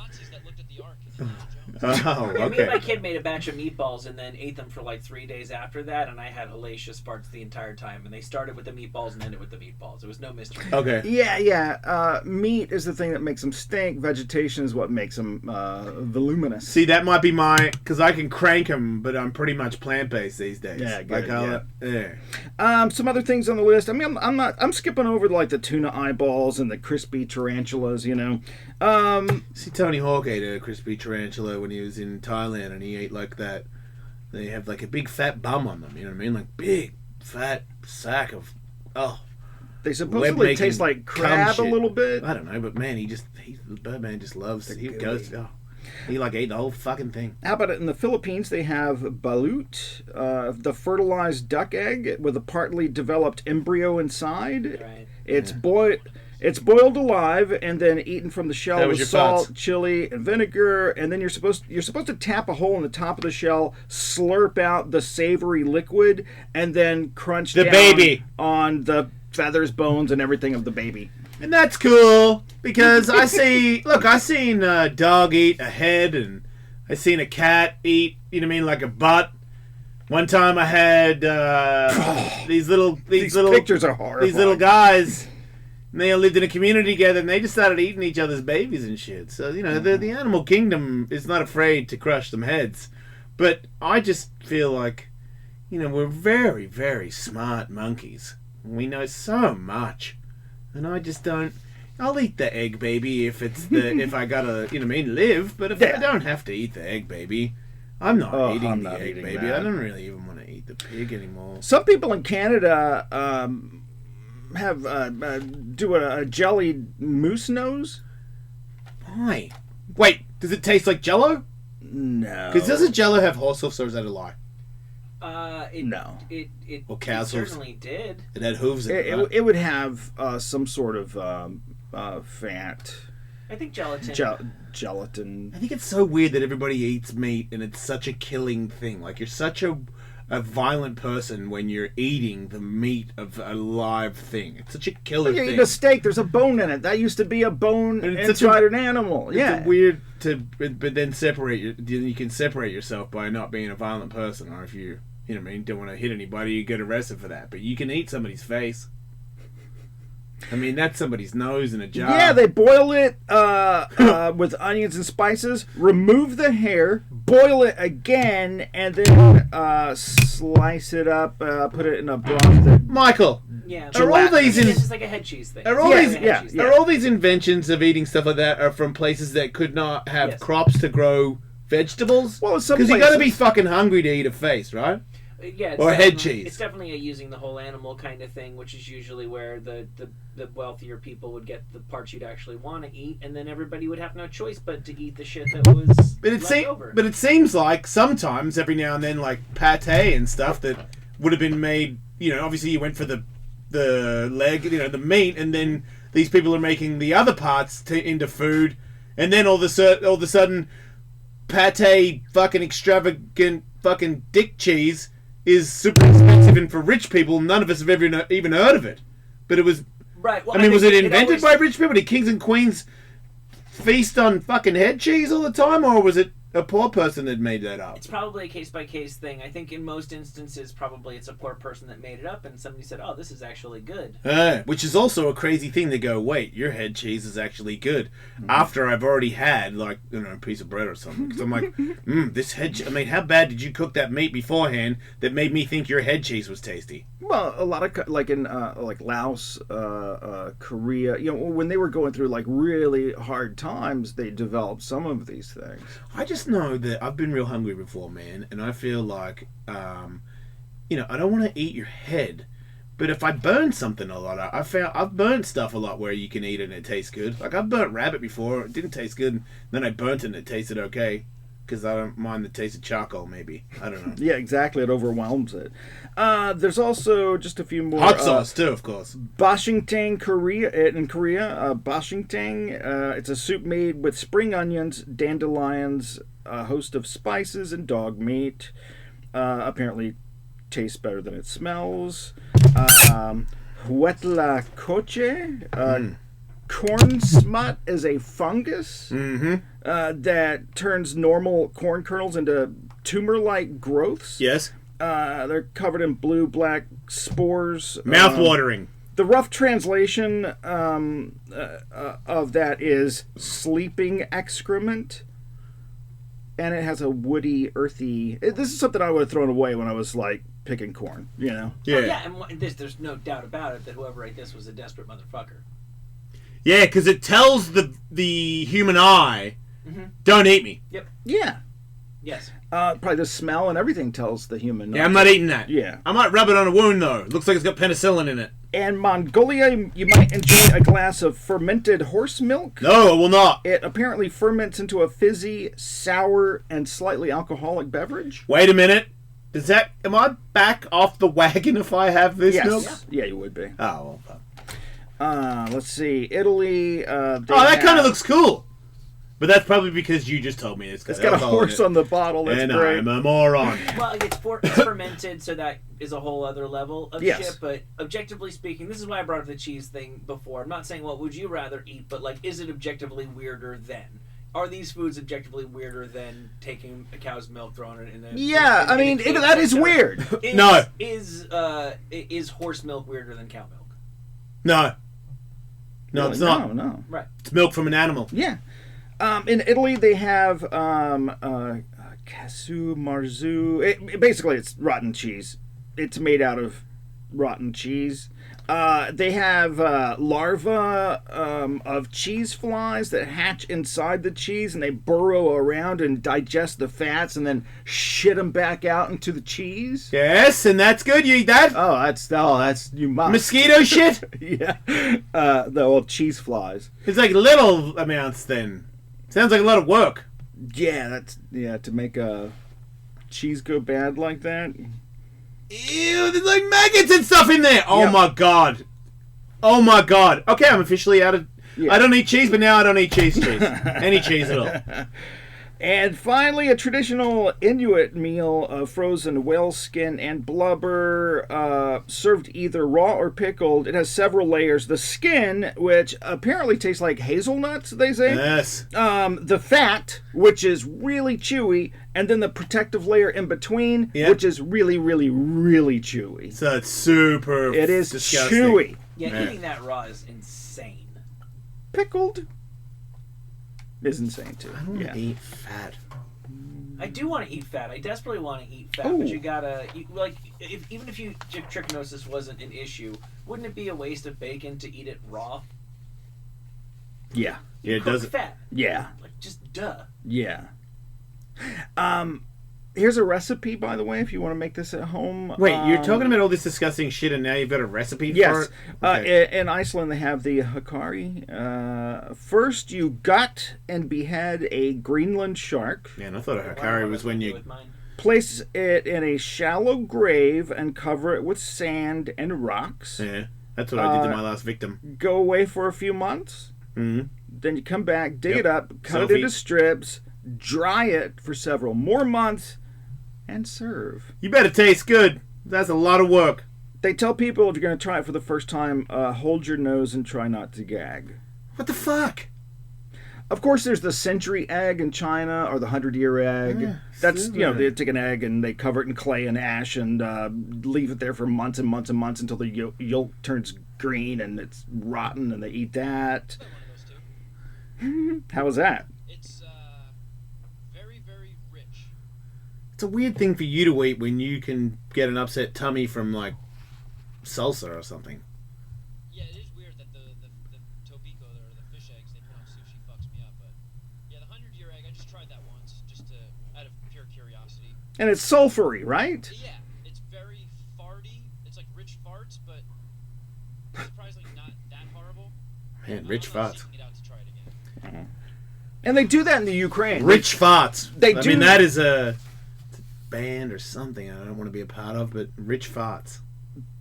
Oh, Me and my okay. kid made a batch of meatballs and then ate them for like 3 days after that, and I had hellacious farts the entire time. And they started with the meatballs and ended with the meatballs. It was no mystery. Okay. Yeah. Meat is the thing that makes them stink. Vegetation is what makes them voluminous. See, that might be because I can crank them, but I'm pretty much plant-based these days. Yeah, good, yeah. Some other things on the list. I mean, I'm skipping over like the tuna eyeballs and the crispy tarantulas. You know. See, Tony Hawk ate a crispy tarantula when he was in Thailand, and he ate like that. They have like a big fat bum on them. You know what I mean? Like big fat sack of They supposedly taste like crab a little bit. I don't know, but man, the Birdman just loves. He goes. Oh, he like ate the whole fucking thing. How about it in the Philippines? They have balut, the fertilized duck egg with a partly developed embryo inside. Right. It's boiled alive and then eaten from the shell That was with your salt, thoughts. chili, and vinegar. And then you're supposed to tap a hole in the top of the shell, slurp out the savory liquid, and then crunch The down baby. on the feathers, bones, and everything of the baby. And that's cool because I seen a dog eat a head, and I seen a cat eat. You know what I mean, like a butt. One time I had these pictures are horrible. These little guys. And they all lived in a community together, and they just started eating each other's babies and shit. So, you know, the animal kingdom is not afraid to crush some heads. But I just feel like, you know, we're very, very smart monkeys. We know so much. And I just don't... I'll eat the egg baby if I gotta, you know what I mean, live. But if I don't have to eat the egg baby, I'm not eating the egg baby. that. I don't really even want to eat the pig anymore. Some people in Canada have do a jellied moose nose. Why? Wait, does it taste like Jell-O? No. Because doesn't Jell-O have horse hoofs, or is that a lie? No. It Or cow's hooves? certainly did. It had hooves in it, right? It would have some sort of fat. I think gelatin. Gelatin. I think it's so weird that everybody eats meat, and it's such a killing thing. Like, you're such a violent person when you're eating the meat of a live thing. It's such a killer When you thing. eat a steak, there's a bone in it. That used to be a bone And it's inside an animal. It's weird but then you can separate yourself by not being a violent person, or if you know what I mean, don't want to hit anybody, you get arrested for that. But you can eat somebody's face. I mean, that's somebody's nose in a jar. Yeah, they boil it with onions and spices, remove the hair, boil it again, and then slice it up, put it in a broth. Michael, Yeah. are all these It's just like a head cheese thing. Are all It's are all these inventions of eating stuff like that are from places that could not have crops to grow vegetables? Well, because you got to be fucking hungry to eat a face, right? Yeah, or head cheese. It's definitely a using the whole animal kind of thing, which is usually where the wealthier people would get the parts you'd actually want to eat, and then everybody would have no choice but to eat the shit that was left over. But it seems like sometimes, every now and then, like pate and stuff that would have been made. You know, obviously you went for the leg, you know, the meat, and then these people are making the other parts into food, and then all of a sudden, pate fucking extravagant fucking dick cheese is super expensive, and for rich people, none of us have ever even heard of it. But it was... Right. Well, I mean, was it think invented by rich people? Did kings and queens feast on fucking head cheese all the time? Or was it a poor person that made that up. It's probably a case-by-case thing. I think in most instances, probably it's a poor person that made it up, and somebody said, "Oh, this is actually good." Which is also a crazy thing to go, wait, your head cheese is actually good. After I've already had, like, a piece of bread or something. Because I'm like, this head I mean, how bad did you cook that meat beforehand that made me think your head cheese was tasty? Well, a lot of, like in like Laos, Korea, when they were going through like really hard times, they developed some of these things. I just know that I've been real hungry before, man, and I feel like, I don't want to eat your head, but if I burn something a lot, I've burnt stuff a lot where you can eat it and it tastes good. Like, I've burnt rabbit before, it didn't taste good, and then I burnt it and it tasted okay, because I don't mind the taste of charcoal, maybe. I don't know. Yeah, exactly, it overwhelms it. There's also just a few more. Hot sauce, too, of course. Bashingtang, in Korea, bashingtang, it's a soup made with spring onions, dandelions, a host of spices, and dog meat. Apparently tastes better than it smells. Huetla coche, corn smut is a fungus that turns normal corn kernels into tumor-like growths. Yes. They're covered in blue-black spores. Mouth-watering. The rough translation of that is sleeping excrement. And it has a woody, earthy... This is something I would have thrown away when I was, like, picking corn, Yeah. Oh, yeah, and there's no doubt about it that whoever ate this was a desperate motherfucker. Yeah, because it tells the human eye, don't eat me. Yep. Yeah. Yes. Probably the smell and everything tells the human. Yeah, I'm not eating that. Yeah. I might rub it on a wound, though. It looks like it's got penicillin in it. And Mongolia, you might enjoy a glass of fermented horse milk. No, I will not. It apparently ferments into a fizzy, sour, and slightly alcoholic beverage. Wait a minute. Am I back off the wagon if I have this milk? Yeah, you would be. Oh, well. Let's see. Italy. That kind of looks cool. But that's probably because you just told me it's got a horse on the bottle. That's and great. I'm a moron. Well, it's fermented, so that is a whole other level of shit. But objectively speaking, this is why I brought up the cheese thing before. I'm not saying what would you rather eat, but like, is it objectively weirder than? Are these foods objectively weirder than taking a cow's milk, throwing it in a... Yeah, I mean, that is weird. No. Is horse milk weirder than cow milk? No. No, Really? it's not. No. Right. It's milk from an animal. Yeah. In Italy, they have casu marzu. Basically, it's rotten cheese. It's made out of rotten cheese. They have larvae of cheese flies that hatch inside the cheese, and they burrow around and digest the fats, and then shit them back out into the cheese. Yes, and that's good. You eat that? That's you must. Mosquito shit? Yeah. The old cheese flies. It's like little amounts then. Sounds like a lot of work. Yeah, to make a cheese go bad like that. Ew, there's like maggots and stuff in there. Oh my god. Oh my god. Okay, I'm officially out of... I don't eat cheese, but now I don't eat cheese. Any cheese at all. And finally, a traditional Inuit meal of frozen whale skin and blubber, served either raw or pickled. It has several layers. The skin, which apparently tastes like hazelnuts, they say. Yes. The fat, which is really chewy, and then the protective layer in between, which is really, really, really chewy. So it's super It is disgusting. chewy. Yeah, eating that raw is insane. Pickled is insane too. I don't want to eat fat. I do want to eat fat. I desperately want to eat fat, but you gotta even if trichinosis wasn't an issue, wouldn't it be a waste of bacon to eat it raw? Yeah. Yeah, it does. Fat. Yeah. Like just duh. Yeah. Here's a recipe, by the way, if you want to make this at home. Wait, you're talking about all this disgusting shit, and now you've got a recipe yes. for it? Okay. In Iceland, they have the Hakari. First, you gut and behead a Greenland shark. Man, I thought a Hakari was when you... Place it in a shallow grave and cover it with sand and rocks. Yeah, that's what I did to my last victim. Go away for a few months. Mm-hmm. Then you come back, dig it up, cut it into strips, dry it for several more months, and serve. You better taste good. That's a lot of work. They tell people if you're going to try it for the first time, hold your nose and try not to gag. What the fuck? Of course, there's the century egg in China or the 100-year egg. That's, they take an egg and they cover it in clay and ash and leave it there for months and months and months until the yolk turns green and it's rotten and they eat that. How was that? It's very, very rich. It's a weird thing for you to eat when you can get an upset tummy from, like, salsa or something. Yeah, it is weird that the tobiko or the fish eggs they put on sushi fucks me up, but yeah, the 100-year egg, I just tried that once, just out of pure curiosity. And it's sulfury, right? Yeah, it's very farty. It's like rich farts, but surprisingly not that horrible. Man, rich farts. And they do that in the Ukraine. Rich farts. I mean, that is a band or something I don't want to be a part of, but rich farts.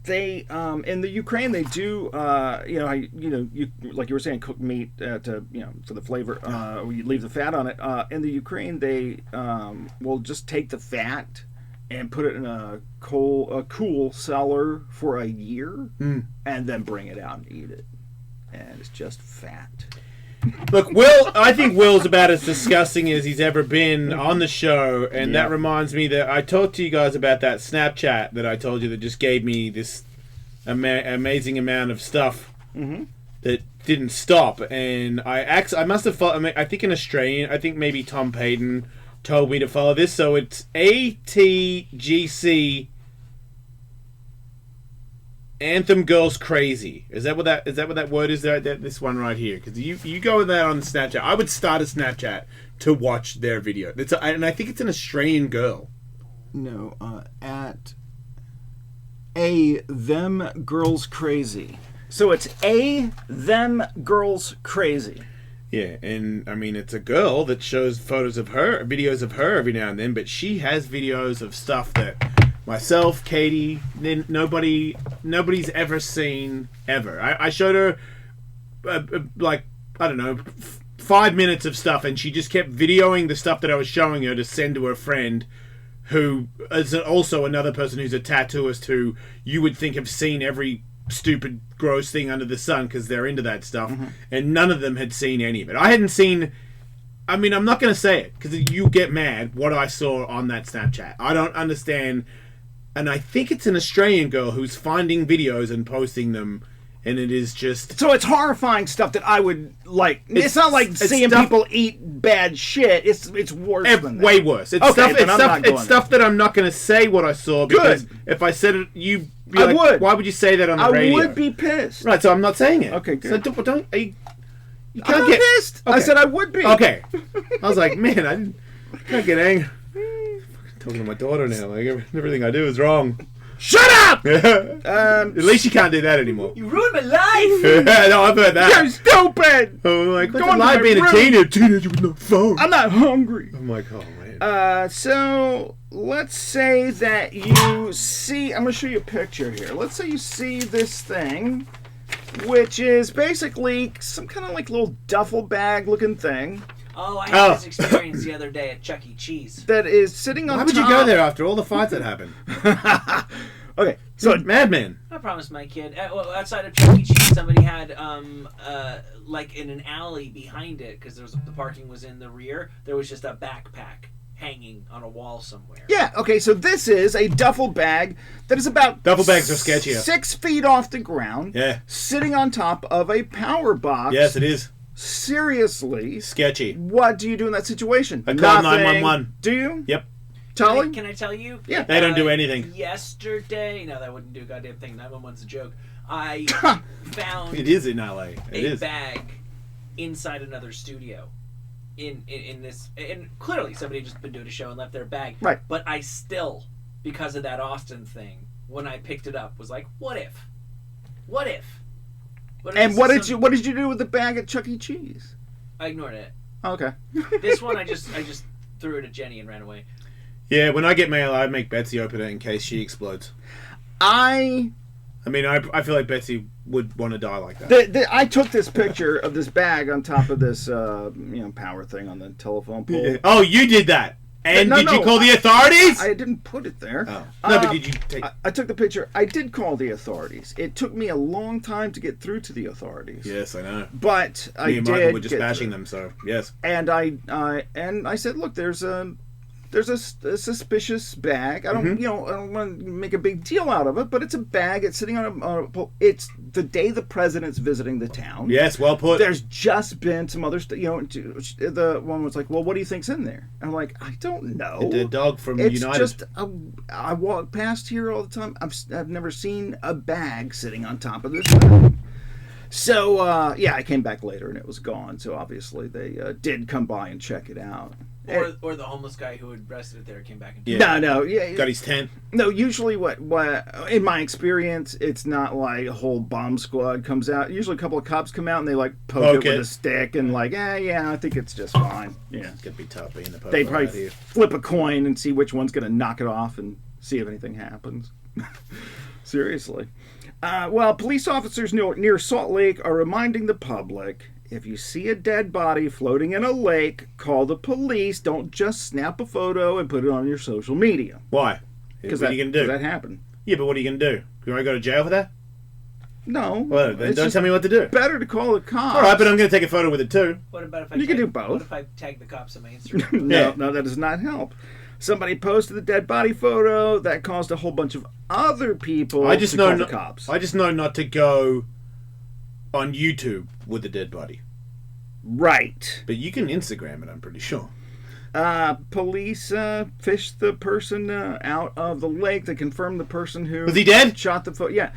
They in the Ukraine they do you like you were saying, cook meat to for the flavor. You leave the fat on it. In the Ukraine they will just take the fat and put it in a cool cellar for a year and then bring it out and eat it, and it's just fat. Look, I think Will's about as disgusting as he's ever been on the show, and that reminds me that I talked to you guys about that Snapchat that I told you that just gave me this amazing amount of stuff that didn't stop, and I must have followed. I think an Australian, I think maybe Tom Payton told me to follow this, so it's ATGC Anthem Girls Crazy. Is that what that word is? This one right here. Because you go with that on Snapchat. I would start a Snapchat to watch their video. And I think it's an Australian girl. No, at them girls crazy. So it's them girls crazy. Yeah, and I mean it's a girl that shows videos of her every now and then, but she has videos of stuff that myself, Katie, nobody's ever seen ever. I showed her like, I don't know, 5 minutes of stuff, and she just kept videoing the stuff that I was showing her to send to her friend, who is also another person who's a tattooist who you would think have seen every stupid, gross thing under the sun because they're into that stuff, and none of them had seen any of it. I hadn't seen. I mean, I'm not going to say it because you get mad what I saw on that Snapchat. I don't understand. And I think it's an Australian girl who's finding videos and posting them, and it is just... So it's horrifying stuff that I would like. It's not like seeing people eat bad shit. It's worse than that. Way worse. It's stuff that I'm not going to say what I saw, because if I said it, you'd be like, would. Why would you say that on the radio? I would be pissed. Right, so I'm not saying it. Okay, good. So don't you I'm can't not get pissed. Okay. I said I would be. Okay. I was like, man, I can't get angry. Talking to my daughter now, like everything I do is wrong. Shut up! At least you can't do that anymore. You ruined my life! No, I've heard that. You're stupid! Oh, like, what's it like being a teenager with no phone? I'm not hungry. I'm like, oh, man. So, let's say that you see... I'm going to show you a picture here. Let's say you see this thing, which is basically some kind of like little duffel bag looking thing. Oh, I had this experience the other day at Chuck E. Cheese. That is sitting on Why would you go there after all the fights that happened? Okay, so madman. I promised my kid. Outside of Chuck E. Cheese, somebody had like in an alley behind it, because the parking was in the rear. There was just a backpack hanging on a wall somewhere. Yeah. Okay. So this is a duffel bag that is about duffel bags are sketchier. 6 feet off the ground. Yeah. Sitting on top of a power box. Yes, it is. Seriously. Sketchy. What do you do in that situation? I call 911. Do you? Yep. Tully? Can I tell you? Yeah. They don't do anything. Yesterday, no, that wouldn't do a goddamn thing. 911's a joke. I found it is in LA. A bag inside another studio. In this, and clearly somebody had just been doing a show and left their bag. Right. But I still, because of that Austin thing, when I picked it up, was like, what if? What if? And what did you do with the bag at Chuck E. Cheese? I ignored it. Okay. This one I just threw it at Jenny and ran away. Yeah, when I get mail, I make Betsy open it in case she explodes. I mean, I feel like Betsy would want to die like that. I took this picture of this bag on top of this power thing on the telephone pole. Yeah. Oh, you did that. And did you call the authorities? I didn't put it there. Oh. No, but did you take... I took the picture. I did call the authorities. It took me a long time to get through to the authorities. Yes, I know. But Me and Michael were just bashing them, so yes. And I said, look, there's a suspicious bag. I don't want to make a big deal out of it, but it's a bag. It's sitting on a it's the day the president's visiting the town. Yes, well put. There's just been some other stuff. The one was like, well, what do you think's in there? And I'm like, I don't know. A dead dog from it's United. Just I walk past here all the time. I've never seen a bag sitting on top of this thing. So I came back later and it was gone. So obviously they did come by and check it out. Or the homeless guy who had rested it there came back and got his tent. No, usually what in my experience, it's not like a whole bomb squad comes out. Usually a couple of cops come out and they like poke it with a stick and like, I think it's just fine. Yeah, it's gonna be tough being the pope. They probably flip a coin and see which one's gonna knock it off and see if anything happens. Seriously. Police officers near Salt Lake are reminding the public, if you see a dead body floating in a lake, call the police. Don't just snap a photo and put it on your social media. Why? What are you going to do? Because that happened. Yeah, but what are you going to do? You want to go to jail for that? No. Well, then don't tell me what to do. Better to call the cops. All right, but I'm going to take a photo with it too. What about if you can do both? What if I tag the cops on my Instagram? No, that does not help. Somebody posted the dead body photo. That caused a whole bunch of other people to call the cops. I just know not to go on YouTube with the dead body. Right. But you can Instagram it, I'm pretty sure. Police fished the person out of the lake. They confirmed the person who... Was he dead? Shot the photo. Yeah.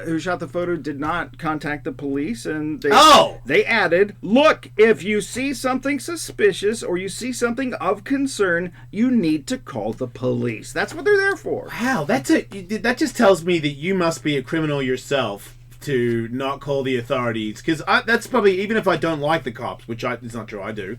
Who shot the photo did not contact the police. And they added, look, if you see something suspicious or you see something of concern, you need to call the police. That's what they're there for. Wow, that just tells me that you must be a criminal yourself to not call the authorities. Because that's probably, even if I don't like the cops, which it's not true, I do.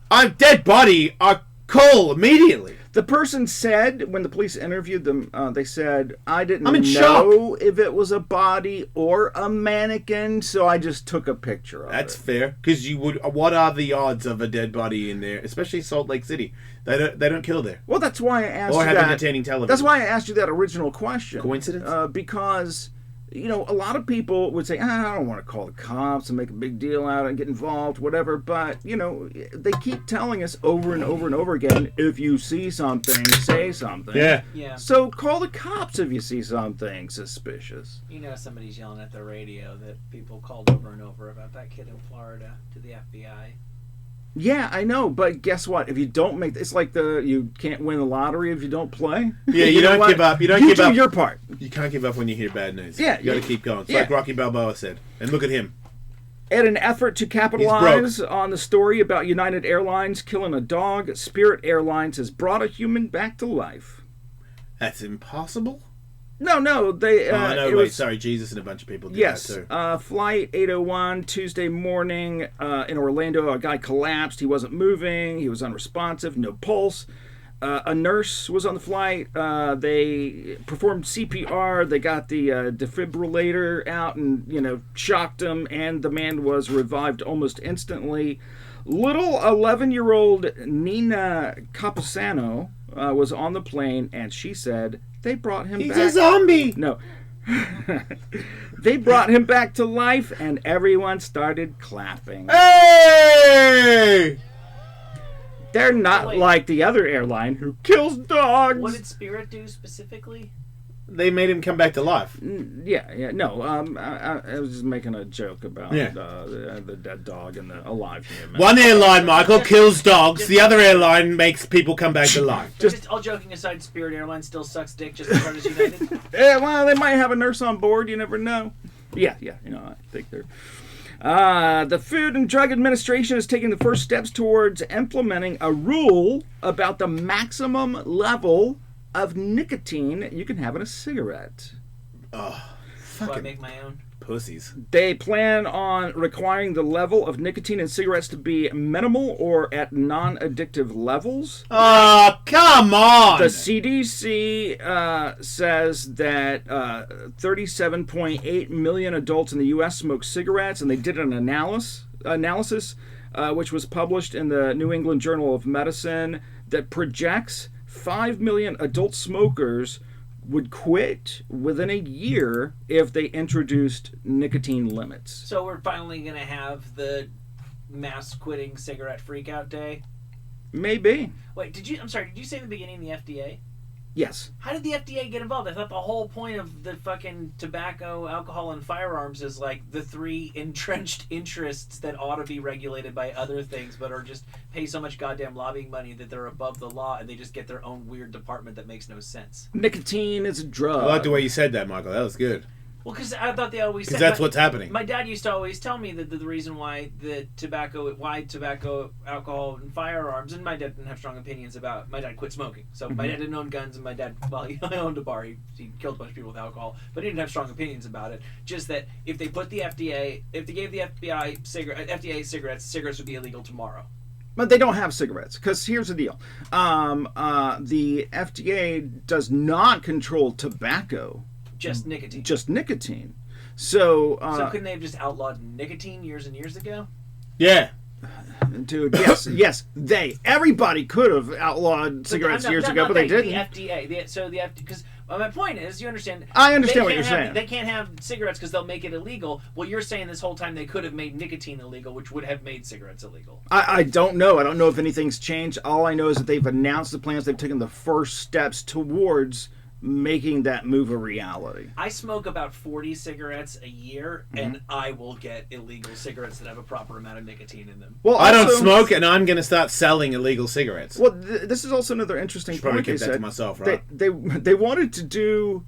I'm dead body. I call immediately. The person said, when the police interviewed them, they said, I didn't I'm in know if it was a body or a mannequin, so I just took a picture of it. That's fair. Because what are the odds of a dead body in there, especially Salt Lake City? They don't kill there. Well, that's why I asked you that. Or have entertaining television. That's why I asked you that original question. Coincidence? Because... a lot of people would say, I don't want to call the cops and make a big deal out of it and get involved, whatever. But, they keep telling us over and over and over again, if you see something, say something. Yeah. So call the cops if you see something suspicious. Somebody's yelling at the radio that people called over and over about that kid in Florida to the FBI. Yeah, I know, but guess what? If you don't make... It's like you can't win the lottery if you don't play. Yeah, you don't give up. You don't give up. You do your part. You can't give up when you hear bad news. Yeah. You got to keep going. It's like Rocky Balboa said. And look at him. In an effort to capitalize on the story about United Airlines killing a dog, Spirit Airlines has brought a human back to life. That's impossible? No, they... sorry, Jesus and a bunch of people did that too. Flight 801, Tuesday morning in Orlando, a guy collapsed. He wasn't moving. He was unresponsive, no pulse. A nurse was on the flight. They performed CPR. They got the defibrillator out and, shocked him, and the man was revived almost instantly. Little 11-year-old Nina Capasano was on the plane, and she said... They brought him back. He's a zombie! No. They brought him back to life, and everyone started clapping. Hey! They're not like the other airline who kills dogs. What did Spirit do specifically? They made him come back to life. Yeah. No, I was just making a joke about the dead dog and the alive human. One airline, Michael, kills dogs. The other airline makes people come back to life. Just all joking aside, Spirit Airlines still sucks dick just as hard as United. Yeah, well, they might have a nurse on board. You never know. Yeah. I think they're... the Food and Drug Administration is taking the first steps towards implementing a rule about the maximum level of nicotine you can have in a cigarette. So I make my own? pussies. They plan on requiring the level of nicotine in cigarettes to be minimal or at non-addictive levels. Oh, come on! The CDC says that 37.8 million adults in the U.S. smoke cigarettes, and they did an analysis which was published in the New England Journal of Medicine that projects 5 million adult smokers would quit within a year if they introduced nicotine limits. So we're finally going to have the mass quitting cigarette freakout day? Maybe. Wait, did you say in the beginning the FDA? Yes. How did the FDA get involved? I thought the whole point of the fucking tobacco, alcohol, and firearms is like the three entrenched interests that ought to be regulated by other things, but are just pay so much goddamn lobbying money that they're above the law, and they just get their own weird department that makes no sense. Nicotine is a drug. I like the way you said that, Michael. That was good. Well, because I thought they always said... Because that's what's happening. My dad used to always tell me that the reason why tobacco, alcohol, and firearms, and my dad didn't have strong opinions about... My dad quit smoking. So my dad didn't own guns, and my dad, well, he owned a bar. He killed a bunch of people with alcohol, but he didn't have strong opinions about it. Just that if they put the FDA... If they gave the FDA cigarettes would be illegal tomorrow. But they don't have cigarettes, because here's the deal. The FDA does not control tobacco. Just nicotine. Just nicotine. So couldn't they have just outlawed nicotine years and years ago? Yeah. Dude, yes, everybody could have outlawed cigarettes years ago, but they didn't. The FDA, because my point is, you understand. I understand what you're saying. They can't have cigarettes because they'll make it illegal. Well, you're saying this whole time they could have made nicotine illegal, which would have made cigarettes illegal. I don't know. I don't know if anything's changed. All I know is that they've announced the plans. They've taken the first steps towards making that move a reality. I smoke about 40 cigarettes a year, and I will get illegal cigarettes that have a proper amount of nicotine in them. Well, I don't smoke, and I'm going to start selling illegal cigarettes. Well, this is also another interesting point. Probably keep that to myself, right? They wanted to do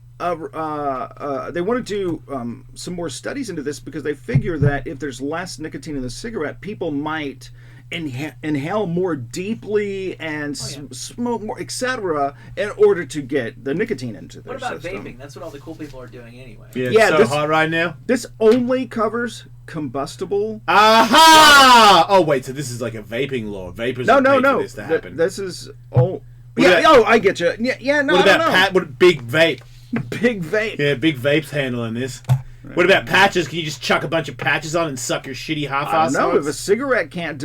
some more studies into this because they figure that if there's less nicotine in the cigarette, people might inhale more deeply and smoke more, etc., in order to get the nicotine into their system. What about vaping? That's what all the cool people are doing anyway. Yeah, it's so hot right now. This only covers combustible. Aha! Oh wait, so this is like a vaping law. Vapors no. For this to happen. This is I get you. Yeah, no. What about big vape? Big vape. Yeah, big vape's handling this. Right. What about patches? Can you just chuck a bunch of patches on and suck your shitty half-ass? No, if a cigarette can't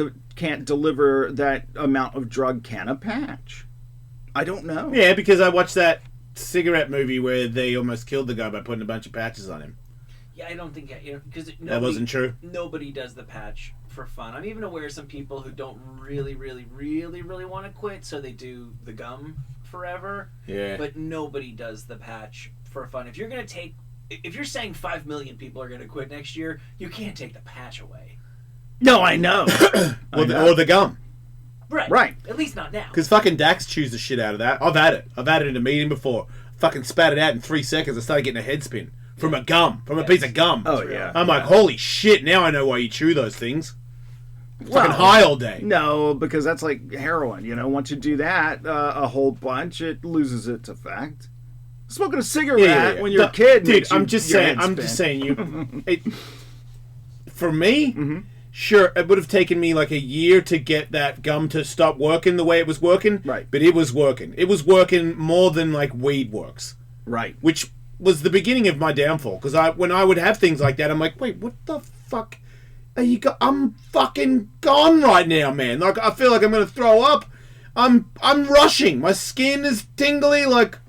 deliver that amount of drug, can a patch? I don't know. Yeah, because I watched that cigarette movie where they almost killed the guy by putting a bunch of patches on him. Yeah, I don't think because that wasn't true. Nobody does the patch for fun. I'm even aware of some people who don't really want to quit, so they do the gum forever. Yeah. But nobody does the patch for fun. If you're saying 5 million people are going to quit next year, you can't take the patch away. No, I know. Or the gum. Right. At least not now. Because fucking Dax chews the shit out of that. I've had it in a meeting before. Fucking spat it out in 3 seconds. I started getting a head spin from a piece of gum. Oh, yeah. I'm like, holy shit, now I know why you chew those things. Fucking high all day. No, because that's like heroin. Once you do that a whole bunch, it loses its effect. Smoking a cigarette when you're a kid, dude. I'm just saying. For me, sure, it would have taken me like a year to get that gum to stop working the way it was working. Right. But it was working. It was working more than like weed works. Right. Which was the beginning of my downfall. Because when I would have things like that, I'm like, wait, what the fuck? I'm fucking gone right now, man. Like I feel like I'm gonna throw up. I'm rushing. My skin is tingly. Like.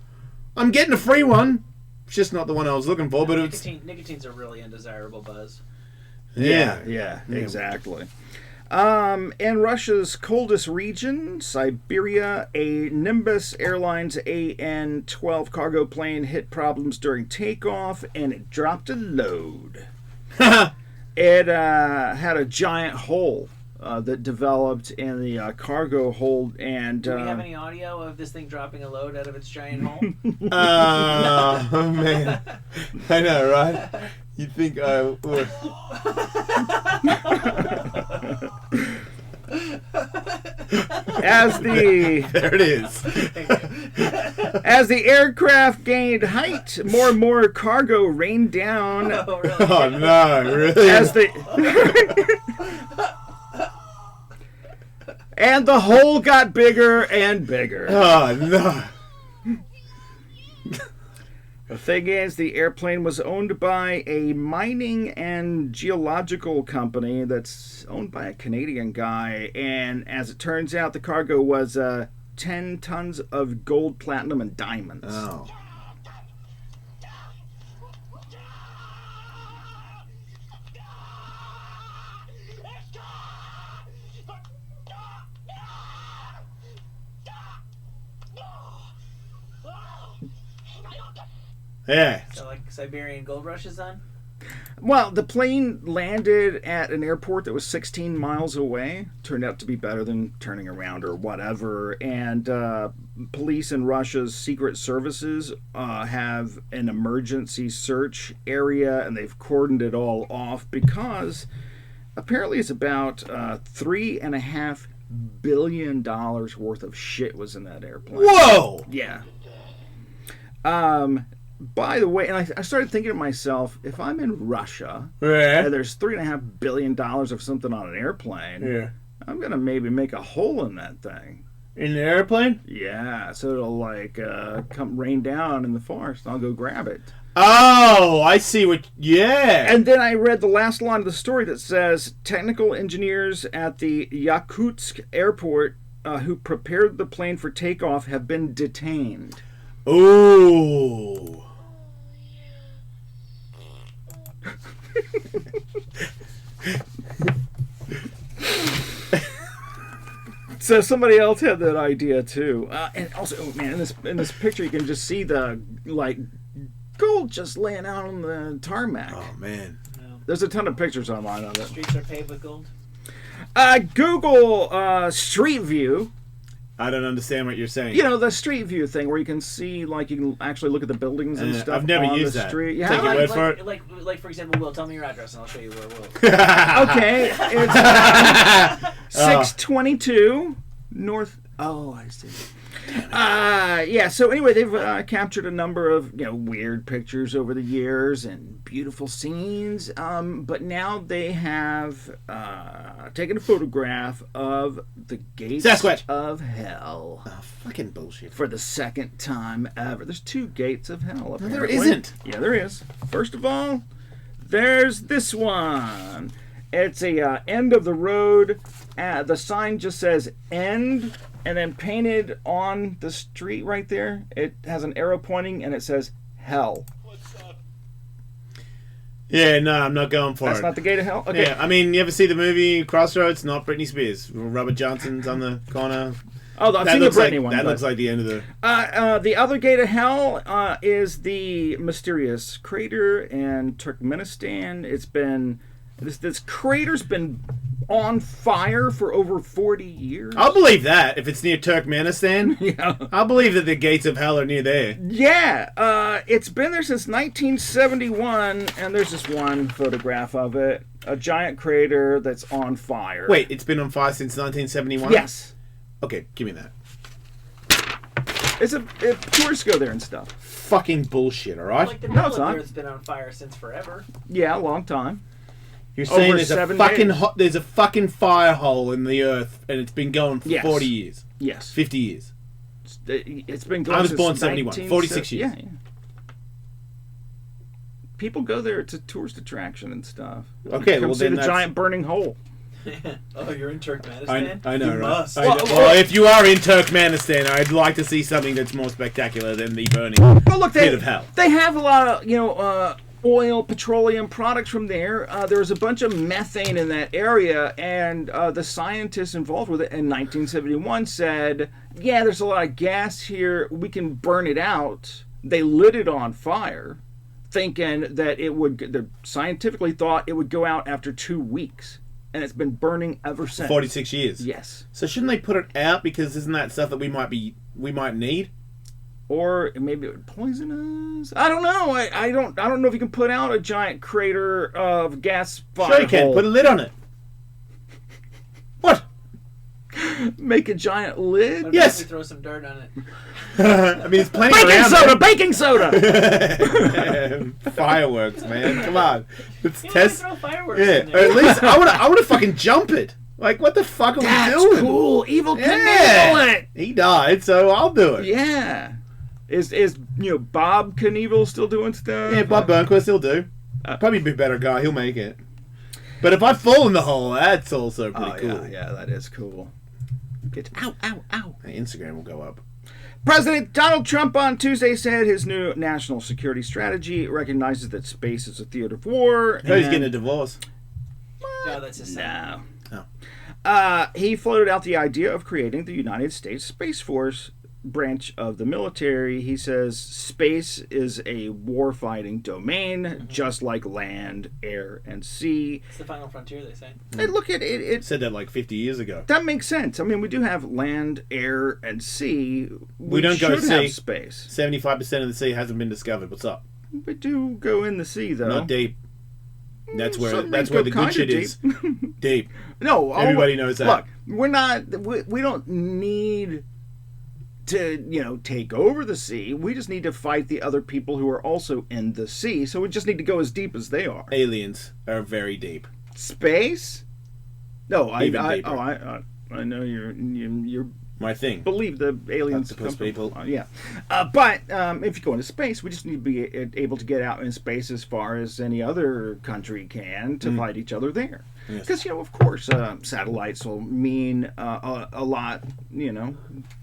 I'm getting a free one. It's just not the one I was looking for, but nicotine's a really undesirable buzz. Yeah, exactly. In Russia's coldest region, Siberia, a Nimbus Airlines AN-12 cargo plane hit problems during takeoff, and it dropped a load. It had a giant hole that developed in the cargo hold, and do we have any audio of this thing dropping a load out of its giant hole? Oh man, I know, right? You think I would? As the there it is. As the aircraft gained height, more and more cargo rained down. Oh, really? Oh no, really? As the and the hole got bigger and bigger. Oh no. The thing is, the airplane was owned by a mining and geological company that's owned by a Canadian guy, and as it turns out, the cargo was 10 tons of gold, platinum, and diamonds. Oh. Yeah. So like Siberian gold rushes on? Well, the plane landed at an airport that was 16 miles away. Turned out to be better than turning around or whatever. And police in Russia's secret services have an emergency search area, and they've cordoned it all off because apparently it's about $3.5 billion worth of shit was in that airplane. Whoa! Yeah. By the way, and I started thinking to myself, if I'm in Russia and there's $3.5 billion of something on an airplane, I'm gonna maybe make a hole in that thing. In the airplane? Yeah, so it'll like come rain down in the forest. I'll go grab it. Oh, I see what. Yeah. And then I read the last line of the story that says technical engineers at the Yakutsk airport who prepared the plane for takeoff have been detained. Ooh. So somebody else had that idea too, and also, oh man, in this picture you can just see the like gold just laying out on the tarmac. Oh man, there's a ton of pictures online of it. Streets are paved with gold. Google Street View. I don't understand what you're saying. You know, the Street View thing where you can see, like, you can actually look at the buildings and stuff. I've never on used the that. Street. Yeah, take your word for it. Like, for example, Will, tell me your address and I'll show you where Will. Okay, it's 622 North. Oh, I see. Yeah. So anyway, they've captured a number of weird pictures over the years and beautiful scenes. But now they have taken a photograph of the gates Sasquatch of hell. Oh, fucking bullshit! For the second time ever. There's 2 gates of hell. Apparently. No, there isn't. Yeah, there is. First of all, there's this one. It's a end of the road. The sign just says end. And then painted on the street right there, it has an arrow pointing and it says hell. What's up? Yeah, no, I'm not going for That's it. not the gate of hell? Okay. Yeah, I mean, you ever see the movie Crossroads? Not Britney Spears. Robert Johnson's on the corner. Oh, I've seen the Britney one. That looks like the end of the... The other gate of hell is the mysterious crater in Turkmenistan. It's been... This crater's been on fire for over 40 years. I'll believe that if it's near Turkmenistan. Yeah. I'll believe that the gates of hell are near there. Yeah. It's been there since 1971, and there's this one photograph of it. A giant crater that's on fire. Wait, it's been on fire since 1971? Yes. Okay, give me that. Tourists go there and stuff. Fucking bullshit, alright? Like the No, middle it's of not. the Earth's been on fire since forever. Yeah, a long time. You're saying Over there's a 7 fucking days. there's a fucking fire hole in the earth and it's been going for Yes. 40 years. Yes. 50 years. It's been going I was since born 71, 46 years. Yeah. People go there. It's a tourist attraction and stuff. Okay, Come well see then the that's... giant burning hole. Oh, you're in Turkmenistan? I know, you right? Must. I know. Well, if you are in Turkmenistan, I'd like to see something that's more spectacular than the burning Well, look, pit of hell. They have a lot of oil, petroleum products from there. There was a bunch of methane in that area, and the scientists involved with it in 1971 said, "Yeah, there's a lot of gas here. We can burn it out." They lit it on fire, thinking that it would. They scientifically thought it would go out after 2 weeks. And it's been burning ever since. 46 years. Yes. So shouldn't they put it out because isn't that stuff that we might need? Or maybe it would poison us. I don't know. I don't know if you can put out a giant crater of gas fire. Sure you can. hole. Put a lid on it. What? Make a giant lid? What Yes. if we throw some dirt on it? I mean, it's plenty Baking around soda! there. Baking soda! Fireworks, man. Come on. Let's You test. throw fireworks Yeah. in Or there. at least I want to fucking jump it. Like, what the fuck are we That's doing? cool. Evil Yeah. Knievel it. He died, so I'll do it. Yeah. Is Bob Knievel still doing stuff? Yeah, Bob Burnquist, he'll do. Probably be a better guy. He'll make it. But if I fall in the hole, that's also pretty cool. Yeah, that is cool. Ow, ow, ow. Instagram will go up. President Donald Trump on Tuesday said his new national security strategy recognizes that space is a theater of war. He's getting a divorce. No, that's his son. No. Oh. He floated out the idea of creating the United States Space Force branch of the military. He says space is a war-fighting domain, just like land, air, and sea. It's the final frontier, they say. And look at it. It Said that like 50 years ago. that makes sense. I mean, we do have land, air, and sea. We don't go should sea. have space. 75% of the sea hasn't been discovered. What's up? We do go in the sea, though. Not deep. That's where Submarines the go good kinda shit deep. is. Deep. No, Everybody knows that. Look, we're not. We don't need to take over the sea. We just need to fight the other people who are also in the sea. So we just need to go as deep as they are. Aliens are very deep. Space? No, Even I deeper. know you're My thing. believe the aliens Octopus come from- people. yeah, but if you go into space, we just need to be able to get out in space as far as any other country can to fight each other there. Yes. Because of course, satellites will mean a lot,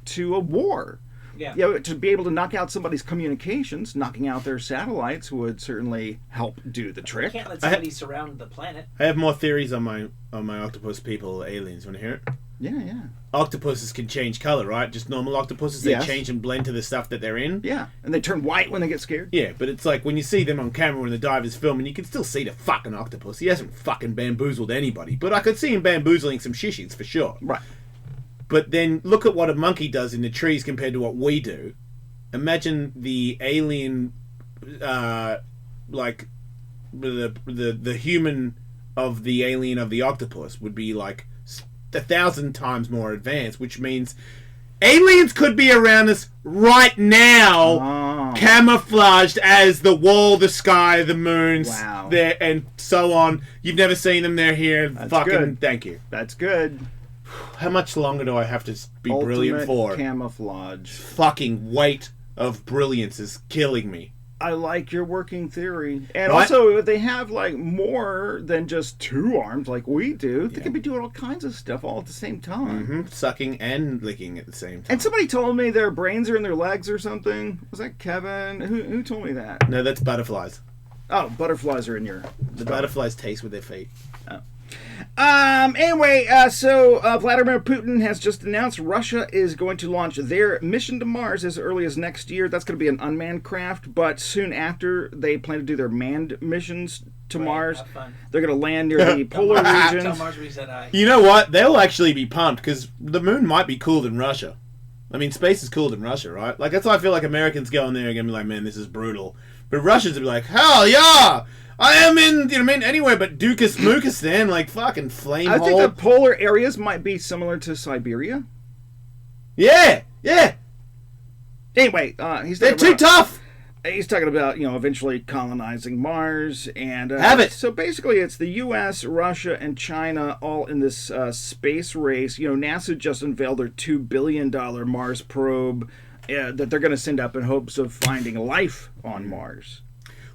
to a war. Yeah. To be able to knock out somebody's communications, knocking out their satellites would certainly help do the You trick. can't let somebody surround the planet. I have more theories on my octopus people aliens. Want to hear it? Yeah. Octopuses can change color, right? Just normal octopuses, Yes. they change and blend to the stuff that they're in. Yeah, and they turn white when they get scared. Yeah, but it's like when you see them on camera when the diver's filming, you can still see the fucking octopus. He hasn't fucking bamboozled anybody, but I could see him bamboozling some shishis for sure. Right. But then look at what a monkey does in the trees compared to what we do. Imagine the alien, like the human of the alien of the octopus would be like 1,000 times more advanced, which means aliens could be around us right now, camouflaged as the wall, the sky, the moons, Wow. there, and so on. You've never seen them; they're here. That's fucking good. thank you. That's good. How much longer do I have to be brilliant Ultimate for? camouflage. Fucking weight of brilliance is killing me. I like your working theory. And What? also, if they have like more than just two arms like we do, they could be doing all kinds of stuff all at the same time. Sucking and licking at the same time. And somebody told me their brains are in their legs or something. Was that Kevin? Who told me that? No, that's butterflies. Oh, butterflies are in your... The butterflies taste with their feet. Anyway, so Vladimir Putin has just announced Russia is going to launch their mission to Mars as early as next year. That's going to be an unmanned craft, but soon after they plan to do their manned missions to Mars. Have fun. They're going to land near the polar Tell regions. Mars we said hi. You know what? They'll actually be pumped because the moon might be cooler than Russia. I mean, space is cooler than Russia, right? Like, that's why I feel like Americans go in there and going to be like, man, this is brutal. But Russians will be like, hell yeah! I am in, you know what I mean, anywhere but Dukas Mukistan, like fucking flame I think hole. the polar areas might be similar to Siberia. Yeah! Anyway, he's They're talking too about- tough! He's talking about, eventually colonizing Mars, and Have it. So basically, it's the U.S., Russia, and China all in this space race. NASA just unveiled their $2 billion Mars probe that they're going to send up in hopes of finding life on Mars.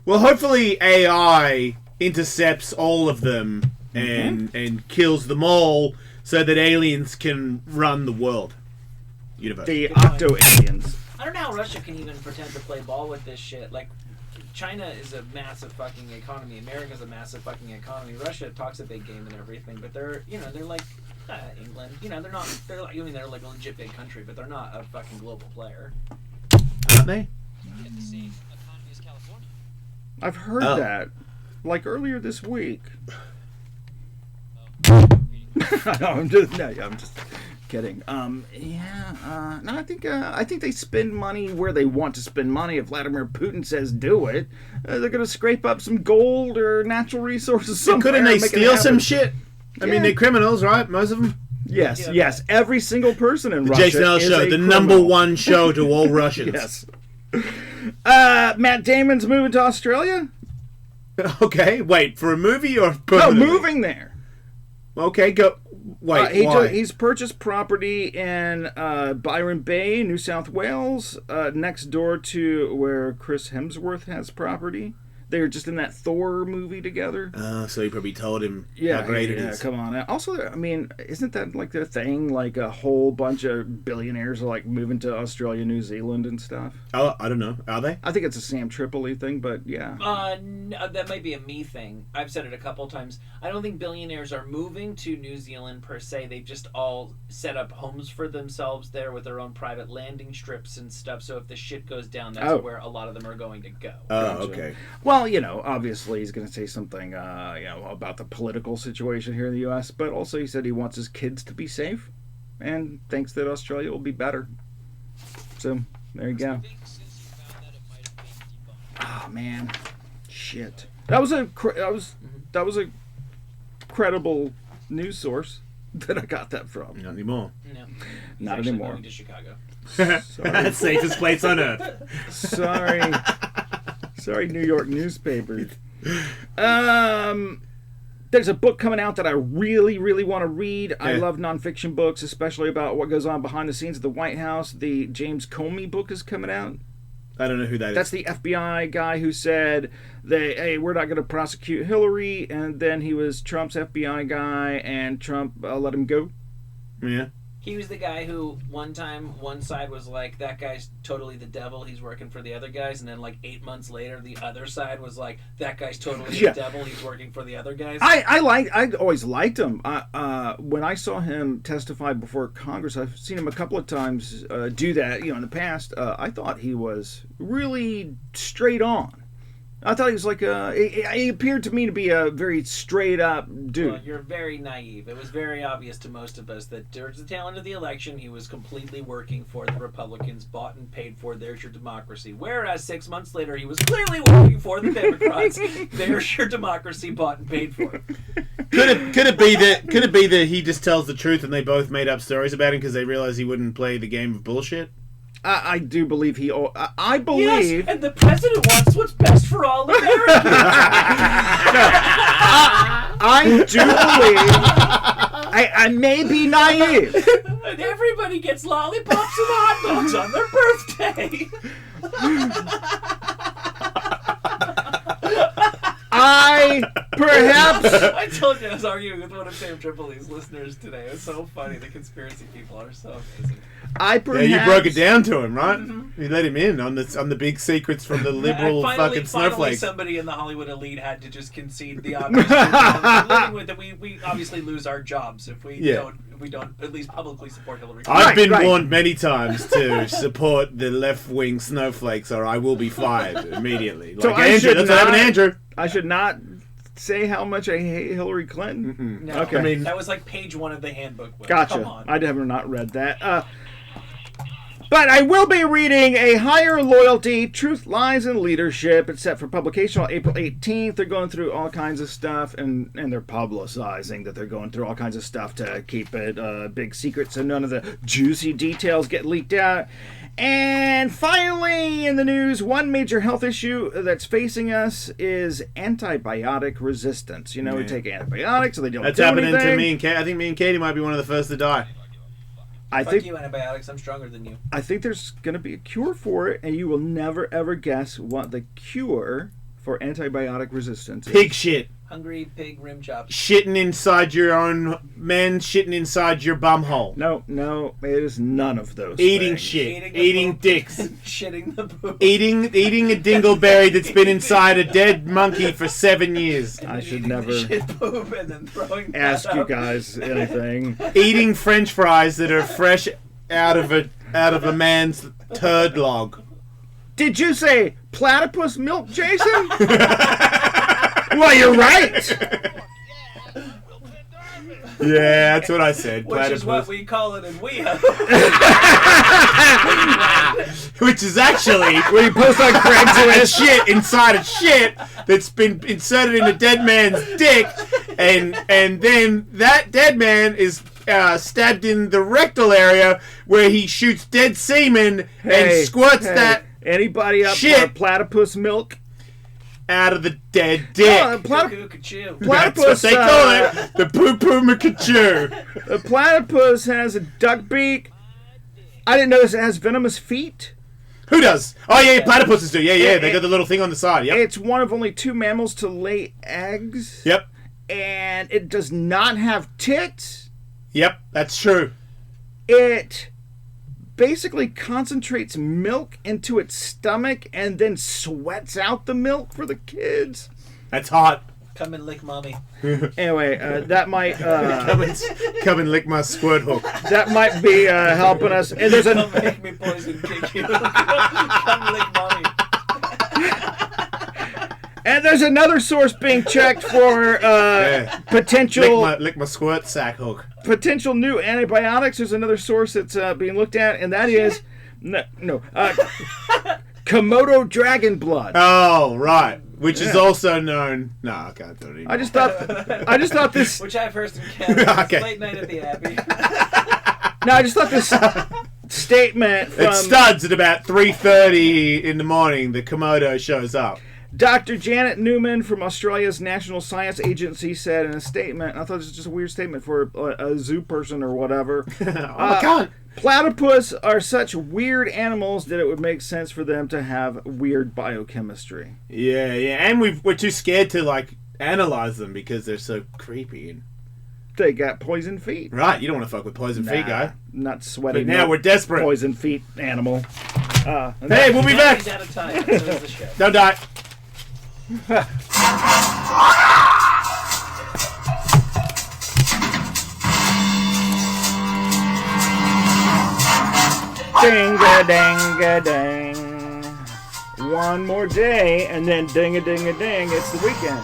Well, hopefully AI intercepts all of them and kills them all so that aliens can run the world. Universe. The octo-aliens. I don't know how Russia can even pretend to play ball with this shit. Like, China is a massive fucking economy. America's a massive fucking economy. Russia talks a big game and everything, but they're like England. They're like a legit big country, but they're not a fucking global player. Aren't they? At the same economy as California. I've heard that, like earlier this week. I'm just kidding. No, I think they spend money where they want to spend money. If Vladimir Putin says do it, they're gonna scrape up some gold or natural resources somewhere. Couldn't they and make it steal some happen. shit? I Yeah. mean, they're criminals, right? Most of them? Yes, yes. Every single person in The Russia Jason Ellis is Show, a the criminal. number one show to all Russians. Yes. Matt Damon's moving to Australia? Okay, wait, for a movie or No, permanently? moving there. Okay, go. Wait, why? He's purchased property in Byron Bay, New South Wales, next door to where Chris Hemsworth has property. They were just in that Thor movie together. So he probably told him Yeah, how great it yeah, is. come on. Also, I mean, isn't that like the thing? Like a whole bunch of billionaires are like moving to Australia, New Zealand, and stuff. Oh, I don't know. Are they? I think it's a Sam Tripoli thing, but yeah. No, that might be a me thing. I've said it a couple times. I don't think billionaires are moving to New Zealand per se. They've just all set up homes for themselves there with their own private landing strips and stuff. So if the shit goes down, that's where a lot of them are going to go. Oh, okay. Well, you know, obviously he's going to say something, about the political situation here in the U.S., but also he said he wants his kids to be safe and thinks that Australia will be better. So, there you go. Oh, man. Shit. That was a credible news source that I got that from. Not anymore. No. Not He's actually anymore. Moving to Chicago. That's safest place on earth. Sorry, New York newspapers. There's a book coming out that I really, really want to read. I love nonfiction books, especially about what goes on behind the scenes of the White House. The James Comey book is coming out. I don't know who that is. That's the FBI guy who said, hey, we're not going to prosecute Hillary, and then he was Trump's FBI guy, and Trump let him go. Yeah. He was the guy who one time one side was like, that guy's totally the devil, he's working for the other guys, and then like 8 months later the other side was like, that guy's totally the devil, he's working for the other guys. I always liked him. When I saw him testify before Congress, I've seen him a couple of times do that, in the past. I thought he was really straight on. I thought he was like he appeared to me to be a very straight up dude. Well, you're very naive. It was very obvious to most of us that towards the tail end of the election, he was completely working for the Republicans, bought and paid for. There's your democracy. Whereas 6 months later, he was clearly working for the Democrats. There's your democracy, bought and paid for. Could it be that he just tells the truth and they both made up stories about him because they realized he wouldn't play the game of bullshit? I do believe he. I believe. Yes, and the president wants what's best for all Americans. I do believe. I may be naive. And everybody gets lollipops and hot dogs on their birthday. I told you I was arguing with one of Sam Tripoli's listeners today. It was so funny. The conspiracy people are so amazing. You broke it down to him, right? Mm-hmm. You let him in on the big secrets from the liberal fucking snowflakes. Finally, somebody in the Hollywood elite had to just concede the obvious. Living with it, we obviously lose our jobs if we don't at least publicly support Hillary Clinton. I've been warned many times to support the left-wing snowflakes, or I will be fired immediately. Like So Andrew, that's what happened to Andrew. I should not say how much I hate Hillary Clinton. Mm-mm. No, okay, I mean, that was like page 1 of the handbook. Gotcha. Come on. I have not read that. But I will be reading A Higher Loyalty, Truth, Lies, and Leadership. It's set for publication on April 18th. They're going through all kinds of stuff, and they're publicizing that they're going through all kinds of stuff to keep it big secret so none of the juicy details get leaked out. And finally, in the news, one major health issue that's facing us is antibiotic resistance. We take antibiotics, so they don't do anything. That's happening to me and Katie. I think me and Katie might be one of the first to die. Fuck you, antibiotics. I'm stronger than you. I think there's going to be a cure for it, and you will never, ever guess what the cure for antibiotic resistance is. Pig shit. Hungry pig rim chops. Shitting inside your own man, shitting inside your bum hole. No, it is none of those Eating things. shit. Eating dicks. Shitting the poop. Eating a dingleberry that's been inside a dead monkey for 7 years. I should never shit poop and then throwing ask you guys anything. Eating French fries that are fresh out of a man's turd log. Did you say platypus milk, Jason? Well, you're right. Yeah, that's what I said. Which platypus. is what we call it in WeHo. Which is actually when you post on Craigslist shit inside a shit that's been inserted in a dead man's dick, and then that dead man is stabbed in the rectal area where he shoots dead semen and squirts that anybody up shit for platypus milk out of the dead dick. Platypus, That's what they call it. The poo-poo macachu. The platypus has a duck beak. I didn't notice it has venomous feet. Who does? Oh, yeah, platypuses do. Yeah, they got the little thing on the side. Yep. It's one of only 2 mammals to lay eggs. Yep. And it does not have tits. Yep, that's true. It basically concentrates milk into its stomach and then sweats out the milk for the kids. That's hot. Come and lick mommy. Anyway, that might come and lick my squirt hook. That might be helping us. And there's Come make me poison kick you. Come lick mommy. And there's another source being checked for potential lick my squirt sack hook. Potential new antibiotics. There's another source that's being looked at, and that is Komodo dragon blood. Oh, right. Which is also known. No, I can't do it anymore. I just thought this. Which I first encountered. Okay. Late night at the Abbey. No, I just thought this statement from it studs at about 3:30 in the morning. The Komodo shows up. Dr. Janet Newman from Australia's National Science Agency said in a statement, I thought it was just a weird statement for a zoo person or whatever. Oh my God. Platypus are such weird animals that it would make sense for them to have weird biochemistry. Yeah, and we're too scared to analyze them because they're so creepy. And they got poison feet. Right, you don't want to fuck with poison feet, guy. Not sweating. But now we're desperate. Poison feet animal. Hey, we'll be back. He's out of time. So is the show. Don't die. Ding-a-ding-a-ding. One more day, and then ding-a-ding-a-ding. It's the weekend.